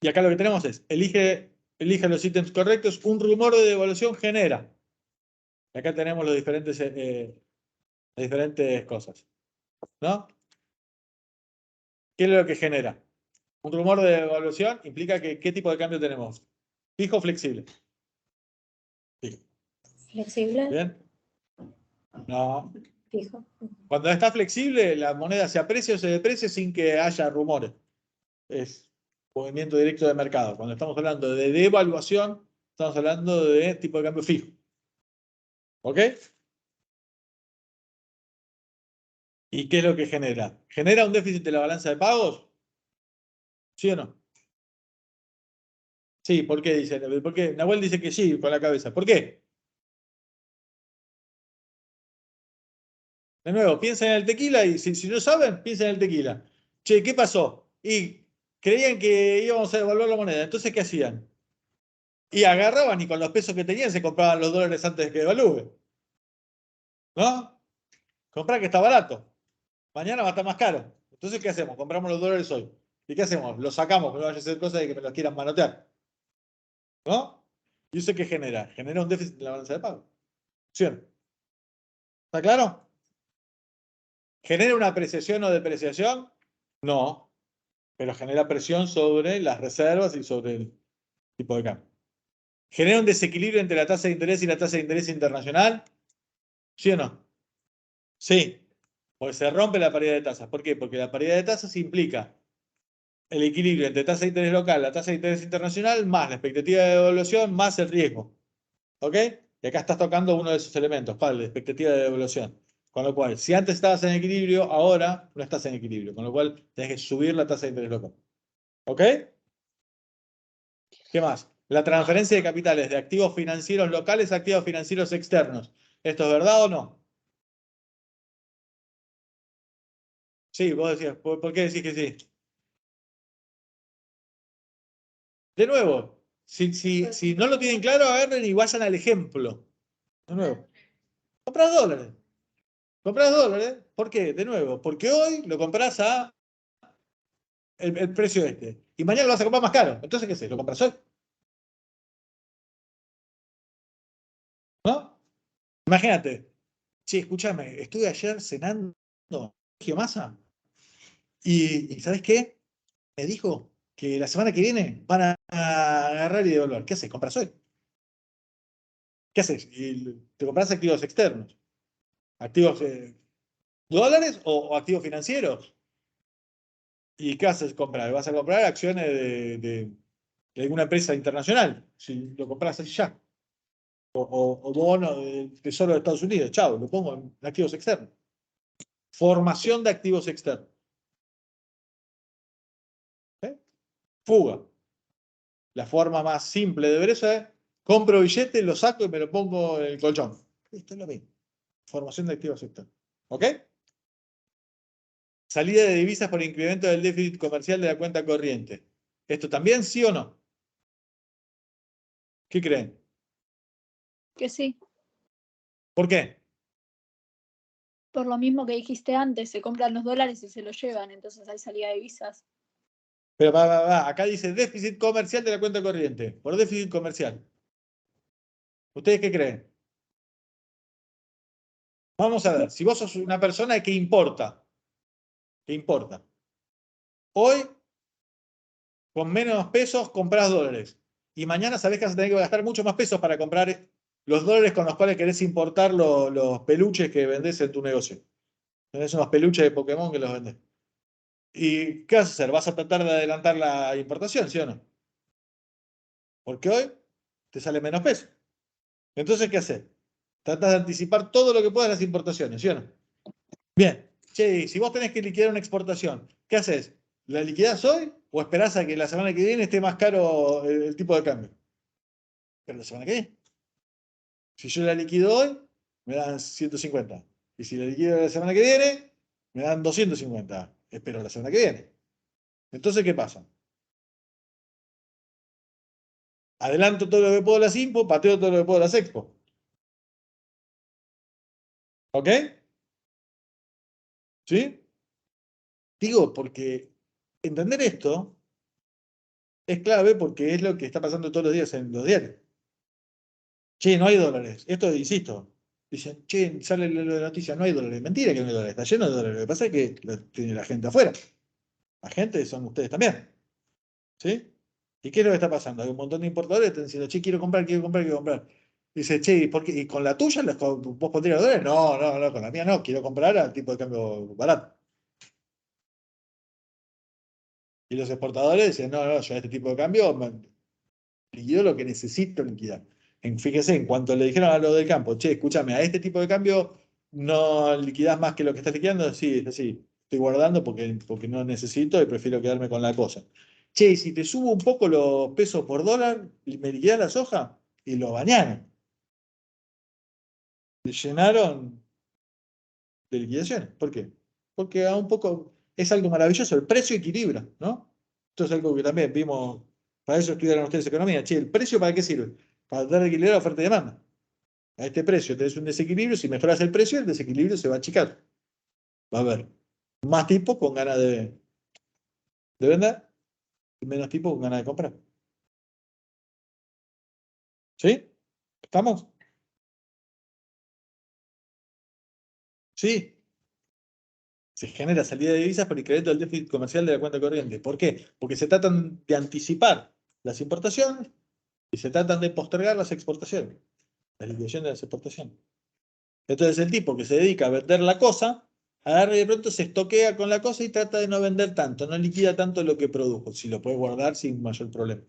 Y acá lo que tenemos es, elige los ítems correctos, un rumor de devaluación genera. Y acá tenemos las diferentes cosas. ¿No? ¿Qué es lo que genera? Un rumor de devaluación implica que ¿qué tipo de cambio tenemos? ¿Fijo o flexible? Fijo. ¿Flexible? ¿Bien? No. Fijo. Cuando está flexible, la moneda se aprecia o se deprecia sin que haya rumores. Es movimiento directo de mercado. Cuando estamos hablando de devaluación, estamos hablando de tipo de cambio fijo. ¿Ok? ¿Y qué es lo que genera? ¿Genera un déficit de la balanza de pagos? ¿Sí o no? Sí, ¿por qué dice? ¿Por qué? Nahuel dice que sí con la cabeza. ¿Por qué? De nuevo, piensen en el tequila y si no saben, piensen en el tequila. Che, ¿qué pasó? Y creían que íbamos a devaluar la moneda. Entonces, ¿qué hacían? Y agarraban y con los pesos que tenían se compraban los dólares antes de que devalúe. ¿No? Comprar que está barato. Mañana va a estar más caro. Entonces, ¿qué hacemos? Compramos los dólares hoy. ¿Y qué hacemos? Los sacamos, que no vaya a ser cosa de que me los quieran manotear. ¿No? ¿Y eso qué genera? Genera un déficit en la balanza de pago. ¿Sí o no? ¿Está claro? ¿Genera una apreciación o depreciación? No. Pero genera presión sobre las reservas y sobre el tipo de cambio. ¿Genera un desequilibrio entre la tasa de interés y la tasa de interés internacional? ¿Sí o no? Sí. Porque se rompe la paridad de tasas. ¿Por qué? Porque la paridad de tasas implica el equilibrio entre tasa de interés local, la tasa de interés internacional, más la expectativa de devaluación, más el riesgo. ¿Ok? Y acá estás tocando uno de esos elementos, ¿cuál? La expectativa de devaluación. Con lo cual, si antes estabas en equilibrio, ahora no estás en equilibrio. Con lo cual, tenés que subir la tasa de interés local. ¿Ok? ¿Qué más? La transferencia de capitales de activos financieros locales a activos financieros externos. ¿Esto es verdad o no? Sí, vos decías, ¿por qué decís que sí? De nuevo, si no lo tienen claro, agarren y vayan al ejemplo. De nuevo, compras dólares. Compras dólares. ¿Por qué? De nuevo, porque hoy lo compras a el precio este. Y mañana lo vas a comprar más caro. Entonces, ¿qué haces? ¿Lo compras hoy? ¿No? Imagínate. Che, escúchame, estuve ayer cenando Sergio Massa y ¿sabes qué? Me dijo que la semana que viene van a agarrar y devaluar. ¿Qué haces? ¿Compras hoy? ¿Qué haces? Y te compras activos externos. ¿Activos dólares o activos financieros? ¿Y qué haces? Comprar. Vas a comprar acciones de alguna empresa internacional. Si lo compras así ya. O bono del Tesoro de Estados Unidos. Chao, lo pongo en activos externos. Formación de activos externos. ¿Eh? Fuga. La forma más simple de ver eso es: compro billetes, lo saco y me lo pongo en el colchón. Esto es lo mismo. Formación de activos externos. ¿Ok? Salida de divisas por incremento del déficit comercial de la cuenta corriente. ¿Esto también sí o no? ¿Qué creen? Que sí, ¿Por qué? por lo mismo que dijiste antes, se compran los dólares y se los llevan, entonces hay salida de divisas. Pero acá dice déficit comercial de la cuenta corriente. Por déficit comercial. ¿Ustedes qué creen? Vamos a ver. Si vos sos una persona que importa. ¿Qué importa? Hoy, con menos pesos, compras dólares. Y mañana sabés que vas a tener que gastar mucho más pesos para comprar los dólares con los cuales querés importar los peluches que vendés en tu negocio. Tenés unos peluches de Pokémon que los vendés. ¿Y qué vas a hacer? ¿Vas a tratar de adelantar la importación, sí o no? Porque hoy te sale menos peso. Entonces, ¿qué haces? Tratás de anticipar todo lo que puedas las importaciones, ¿sí o no? Bien. Che, si vos tenés que liquidar una exportación, ¿qué haces? ¿La liquidás hoy o esperás a que la semana que viene esté más caro el tipo de cambio? Pero la semana que viene. Si yo la liquido hoy, me dan 150. Y si la liquido la semana que viene, me dan 250. Espero la semana que viene. Entonces, ¿qué pasa? Adelanto todo lo que puedo las impo, pateo todo lo que puedo las expo. ¿Ok? ¿Sí? Digo, porque entender esto es clave porque es lo que está pasando todos los días en los diarios. Che, no hay dólares. Esto, insisto, dicen, che, sale lo de noticias, no hay dólares. Mentira que no hay dólares, está lleno de dólares. Lo que pasa es que lo tiene la gente afuera. Agentes son ustedes también. ¿Sí? ¿Y qué es lo que está pasando? Hay un montón de importadores que están diciendo, che, quiero comprar, quiero comprar, quiero comprar. Dice, che, ¿por qué? ¿Y con la tuya vos pondrías dólares? No, no, no, con la mía no, quiero comprar al tipo de cambio barato. Y los exportadores dicen, no, no, yo a este tipo de cambio liquido lo que necesito liquidar. Fíjese, en cuanto le dijeron a lo del campo, che, escúchame, a este tipo de cambio no liquidás más que lo que estás liquidando, sí, es así, estoy guardando porque no necesito y prefiero quedarme con la cosa. Che, y si te subo un poco los pesos por dólar, me liquidás la soja y lo bañaron. Le llenaron de liquidaciones. ¿Por qué? Porque a un poco es algo maravilloso, el precio equilibra, ¿no? Esto es algo que también vimos, para eso estudiaron ustedes economía. Che, ¿el precio para qué sirve? Para dar equilibrio a la oferta y demanda. A este precio tenés un desequilibrio, si mejoras el precio, el desequilibrio se va a achicar. Va a haber más tipos con ganas de vender y menos tipos con ganas de comprar. ¿Sí? ¿Estamos? Sí. Se genera salida de divisas por incremento del déficit comercial de la cuenta corriente. ¿Por qué? Porque se tratan de anticipar las importaciones y se tratan de postergar las exportaciones, la liquidación de las exportaciones. Entonces el tipo que se dedica a vender la cosa, agarra y de pronto se estoquea con la cosa y trata de no vender tanto, no liquida tanto lo que produjo, si lo puede guardar sin mayor problema.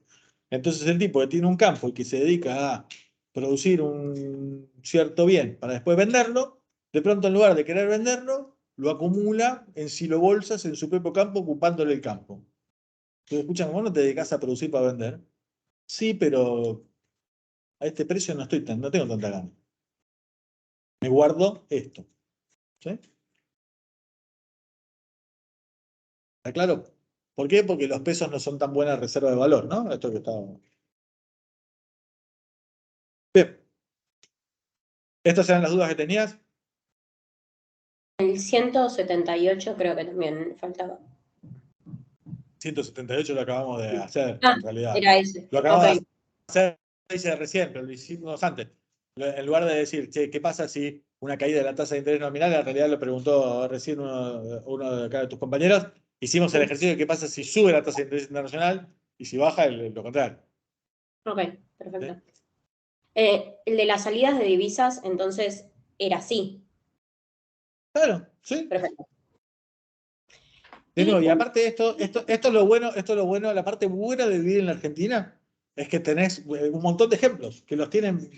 Entonces el tipo que tiene un campo y que se dedica a producir un cierto bien para después venderlo, de pronto en lugar de querer venderlo, lo acumula en silobolsas en su propio campo ocupándole el campo. Entonces, escuchan, ¿vos no te dedicás a producir para vender? Sí, pero a este precio no tengo tanta gana. Me guardo esto. ¿Sí? ¿Está claro? ¿Por qué? Porque los pesos no son tan buena reserva de valor, ¿no? Esto que está. Bien. ¿Estas eran las dudas que tenías? El 178 creo que también faltaba. 178 lo acabamos de hacer, Ah, en realidad. era ese. Lo acabamos Ok. de hacer, lo hice recién, pero lo hicimos antes. En lugar de decir, che, ¿qué pasa si una caída de la tasa de interés nominal? En realidad lo preguntó recién uno de acá de tus compañeros. Hicimos el ejercicio de qué pasa si sube la tasa de interés internacional y si baja, lo contrario. Ok, perfecto. ¿Sí? El de las salidas de divisas, entonces, era así. Claro, sí. Perfecto. De nuevo, y aparte de esto es lo bueno, la parte buena de vivir en la Argentina es que tenés un montón de ejemplos que los tienen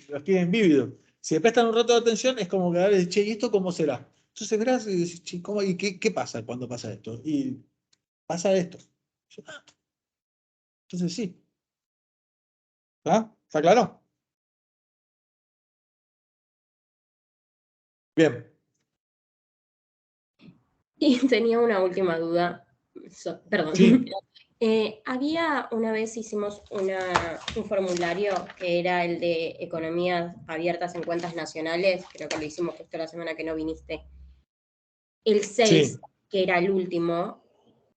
vívidos. Si le prestan un rato de atención, es como que a ver, che, ¿y esto cómo será? Entonces verás y decís, che, ¿y qué pasa cuando pasa esto? Y pasa esto. Entonces sí. ¿Ah? ¿Está claro? Bien. Y tenía una última duda. Perdón. Sí. Había una vez hicimos un formulario que era el de economías abiertas en cuentas nacionales, creo que lo hicimos justo la semana que no viniste. El 6, Sí. que era el último,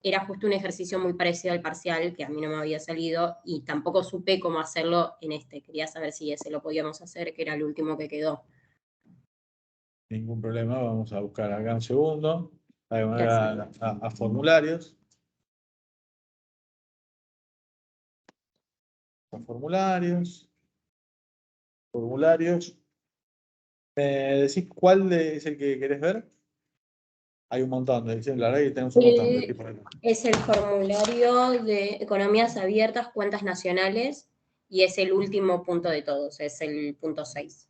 era justo un ejercicio muy parecido al parcial, que a mí no me había salido, y tampoco supe cómo hacerlo en este. Quería saber si ese lo podíamos hacer, que era el último que quedó. Ningún problema. Vamos a buscar acá un segundo. A formularios. Formularios. ¿Decís cuál es el que querés ver? Hay un montón, la verdad que tenemos un montón de tipos de... Es el formulario de economías abiertas, cuentas nacionales, y es el último punto de todos, es el punto 6.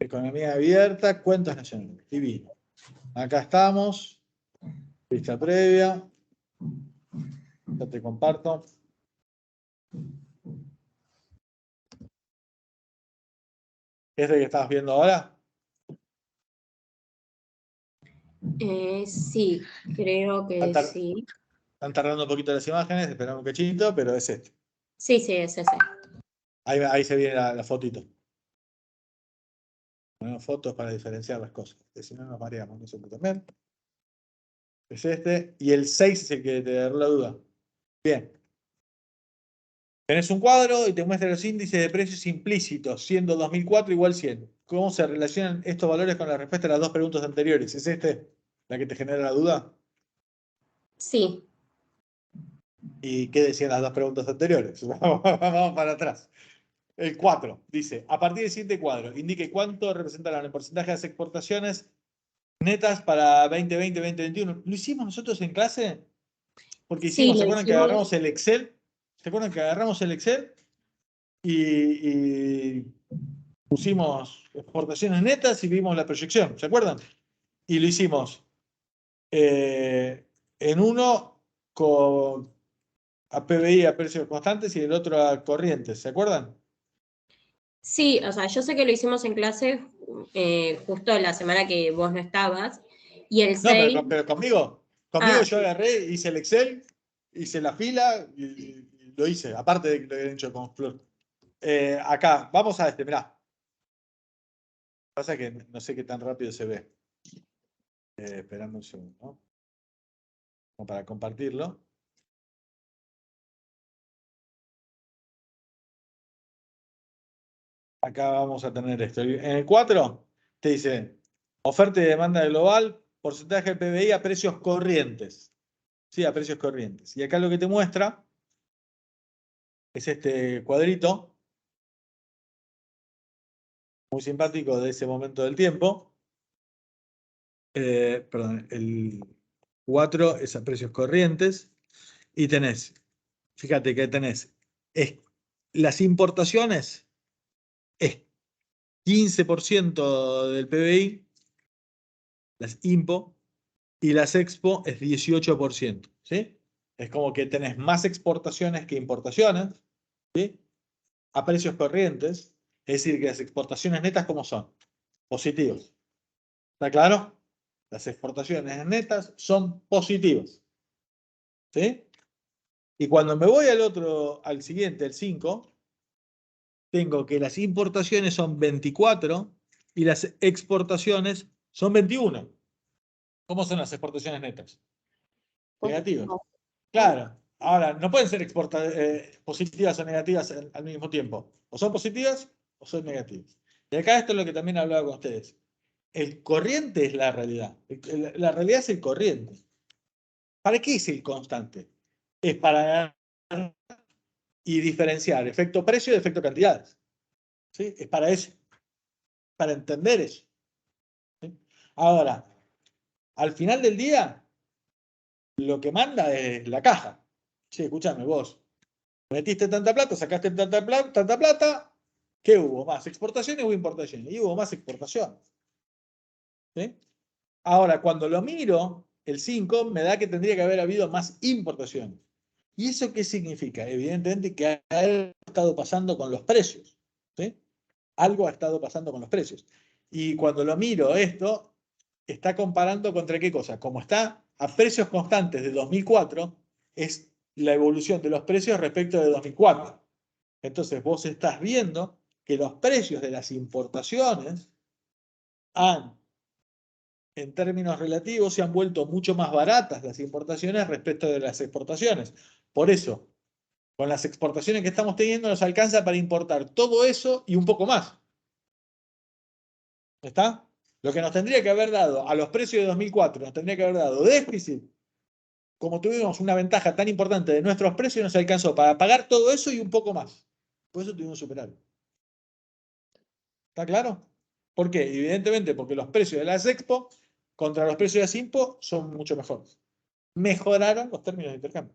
Economía abierta, cuentas nacionales. Divino. Acá estamos. Vista previa. Ya te comparto. ¿Este que estás viendo ahora? Sí, creo que sí. Están tardando un poquito las imágenes, esperamos un cachito, pero es este. Sí, es ese. Ahí se viene la fotito. Ponemos fotos para diferenciar las cosas, porque si no nos mareamos nosotros también. Es este. Y el 6 es el que te da la duda. Bien. Tenés un cuadro y te muestra los índices de precios implícitos, siendo 2004 igual 100. ¿Cómo se relacionan estos valores con la respuesta a las dos preguntas anteriores? Es este. ¿La que te genera la duda? Sí. ¿Y qué decían las dos preguntas anteriores? Vamos para atrás. El 4 dice, a partir del siguiente cuadro, indique cuánto representarán el porcentaje de las exportaciones netas para 2020-2021. ¿Lo hicimos nosotros en clase? Porque Sí, hicimos, ¿se lo acuerdan que hicimos. agarramos el Excel? ¿Se acuerdan que agarramos el Excel? Y pusimos exportaciones netas y vimos la proyección, ¿se acuerdan? Y lo hicimos en uno con a PBI a precios constantes y el otro a corrientes, ¿se acuerdan? Sí, o sea, yo sé que lo hicimos en clase justo la semana que vos no estabas. Y el No, 6, pero conmigo ah, yo agarré, hice el Excel, hice la fila y lo hice, aparte de que lo había hecho con Flor. Acá, vamos a este, mirá. Pasa que no sé qué tan rápido se ve. Esperando un segundo, ¿no? Como para compartirlo. Acá vamos a tener esto. En el 4 te dice oferta y demanda global, porcentaje del PBI a precios corrientes. Sí, a precios corrientes. Y acá lo que te muestra es este cuadrito muy simpático de ese momento del tiempo. Perdón, el 4 es a precios corrientes. Y tenés, fíjate que tenés las importaciones es 15% del PBI, las IMPO, y las Expo es 18%, ¿sí? Es como que tenés más exportaciones que importaciones, ¿sí? A precios corrientes, es decir, que las exportaciones netas, ¿cómo son? Positivas. ¿Está claro? Las exportaciones netas son positivas, ¿sí? Y cuando me voy al siguiente, el 5, tengo que las importaciones son 24 y las exportaciones son 21. ¿Cómo son las exportaciones netas? Negativas. Positivo. Claro. Ahora, no pueden ser positivas o negativas al mismo tiempo. O son positivas o son negativas. Y acá esto es lo que también hablaba con ustedes. El corriente es la realidad. La realidad es el corriente. ¿Para qué es el constante? Es para y diferenciar efecto precio de efecto cantidades. ¿Sí? Es para eso. Para entender eso. ¿Sí? Ahora, al final del día, lo que manda es la caja. Sí, escúchame, vos metiste tanta plata, sacaste tanta plata, ¿qué hubo? ¿Más exportaciones o importaciones? Y hubo más exportaciones. ¿Sí? Ahora, cuando lo miro, el 5 me da que tendría que haber habido más importaciones. ¿Y eso qué significa? Evidentemente que algo ha estado pasando con los precios. ¿Sí? Algo ha estado pasando con los precios. Y cuando lo miro esto, está comparando contra qué cosa. Como está a precios constantes de 2004, es la evolución de los precios respecto de 2004. Entonces vos estás viendo que los precios de las importaciones en términos relativos, se han vuelto mucho más baratas las importaciones respecto de las exportaciones. Por eso, con las exportaciones que estamos teniendo, nos alcanza para importar todo eso y un poco más. ¿Está? Lo que nos tendría que haber dado a los precios de 2004, nos tendría que haber dado déficit. Como tuvimos una ventaja tan importante de nuestros precios, nos alcanzó para pagar todo eso y un poco más. Por eso tuvimos superávit. ¿Está claro? ¿Por qué? Evidentemente porque los precios de las Expo contra los precios de las Impo son mucho mejores. Mejoraron los términos de intercambio.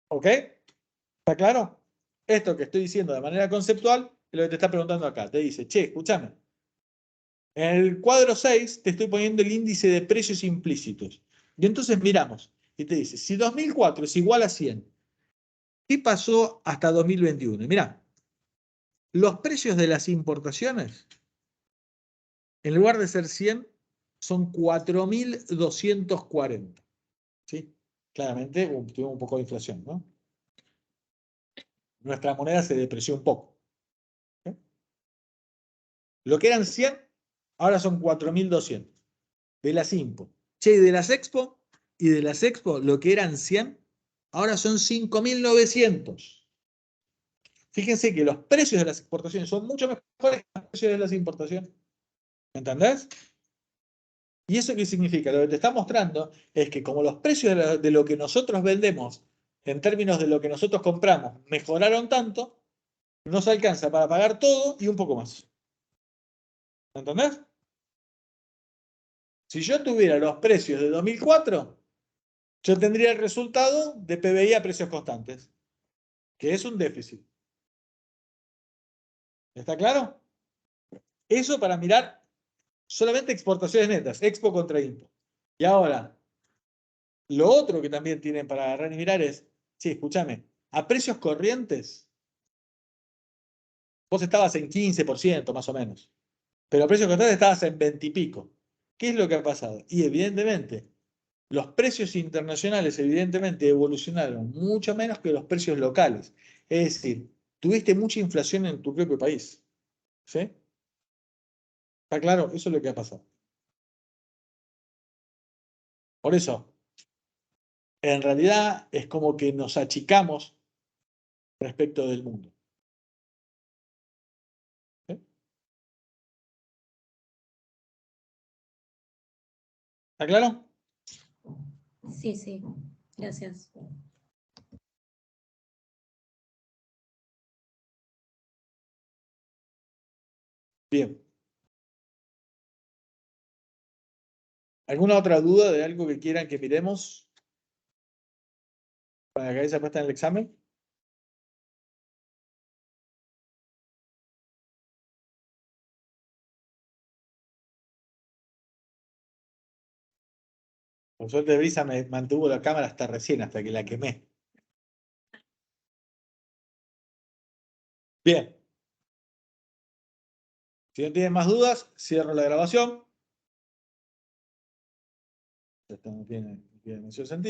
¿Ok? ¿Está claro? Esto que estoy diciendo de manera conceptual es lo que te está preguntando acá. Te dice, che, escúchame. En el cuadro 6 te estoy poniendo el índice de precios implícitos. Y entonces miramos. Y te dice, si 2004 es igual a 100, ¿qué pasó hasta 2021? Y mirá, los precios de las importaciones, en lugar de ser 100, son 4.240. ¿Sí? Claramente tuvimos un poco de inflación, ¿no? Nuestra moneda se depreció un poco. ¿Sí? Lo que eran 100, ahora son 4.200. De las Impo. Che, de las Expo, y de las Expo, lo que eran 100, ahora son 5.900. Fíjense que los precios de las exportaciones son mucho mejores que los precios de las importaciones. ¿Entendés? ¿Y eso qué significa? Lo que te está mostrando es que como los precios de lo que nosotros vendemos, en términos de lo que nosotros compramos, mejoraron tanto, nos alcanza para pagar todo y un poco más. ¿Entendés? Si yo tuviera los precios de 2004, yo tendría el resultado de PBI a precios constantes, que es un déficit. ¿Está claro? Eso para mirar solamente exportaciones netas, expo contra impo. Y ahora, lo otro que también tienen para agarrar y mirar es, sí, escúchame, a precios corrientes, vos estabas en 15% más o menos, pero a precios constantes estabas en 20 y pico. ¿Qué es lo que ha pasado? Y evidentemente, los precios internacionales evidentemente evolucionaron mucho menos que los precios locales. Es decir, tuviste mucha inflación en tu propio país. ¿Sí? ¿Está claro? Eso es lo que ha pasado. Por eso, en realidad es como que nos achicamos respecto del mundo. ¿Sí? ¿Está claro? Sí, sí. Gracias. Bien. ¿Alguna otra duda de algo que quieran que miremos? Para la cabeza puesta en el examen. Por suerte, Brisa me mantuvo la cámara hasta recién, hasta que la quemé. Bien. Si no tienen más dudas, cierro la grabación. Esto no tiene mucho sentido.